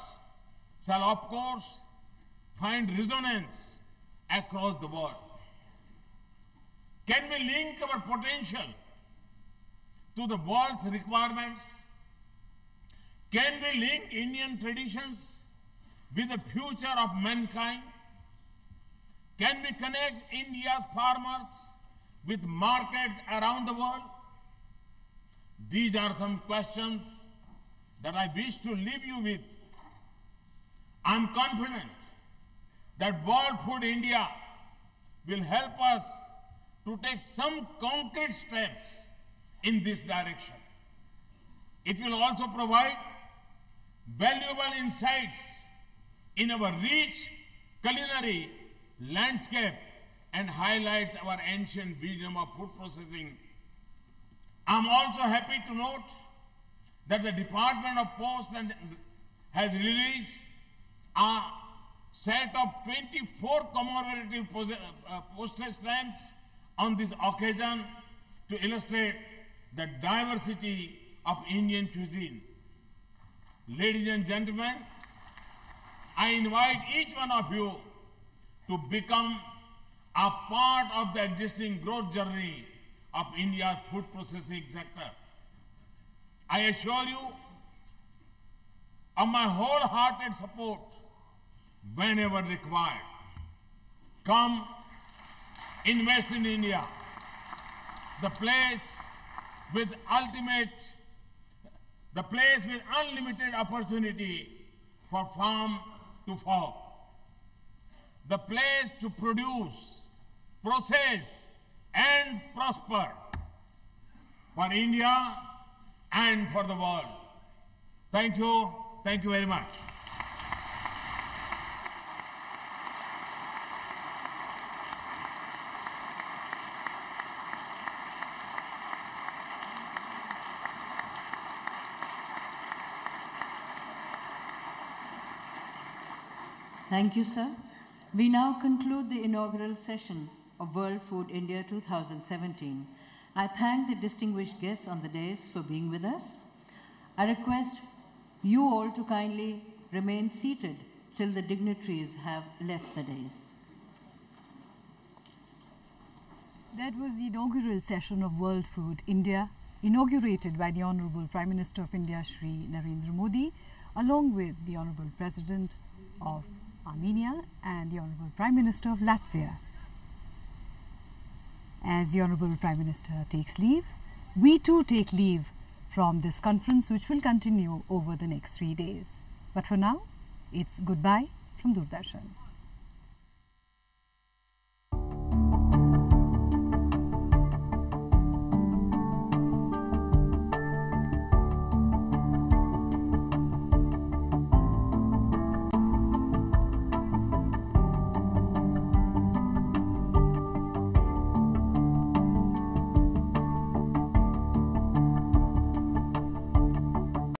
shall of course find resonance across the world. Can we link our potential to the world's requirements? Can we link Indian traditions with the future of mankind? Can we connect India's farmers with markets around the world? These are some questions that I wish to leave you with. I'm confident that World Food India will help us to take some concrete steps in this direction. It will also provide valuable insights in our rich culinary landscape and highlights our ancient wisdom of food processing. I'm also happy to note that the Department of Post has released a set of 24 commemorative postage stamps on this occasion to illustrate the diversity of Indian cuisine. Ladies and gentlemen, I invite each one of you to become a part of the existing growth journey of India's food processing sector. I assure you of my wholehearted support whenever required. Come, invest in India, the place with unlimited opportunity for farm to fork, the place to produce, process, and prosper for India and for the world. Thank you very much. Thank you, sir. We now conclude the inaugural session of World Food India 2017. I thank the distinguished guests on the dais for being with us. I request you all to kindly remain seated till the dignitaries have left the dais. That was the inaugural session of World Food India, inaugurated by the Honorable Prime Minister of India, Shri Narendra Modi, along with the Honorable President of Armenia and the Honorable Prime Minister of Latvia. As the Honorable Prime Minister takes leave, we too take leave from this conference, which will continue over the next 3 days. But for now, it's goodbye from Doordarshan.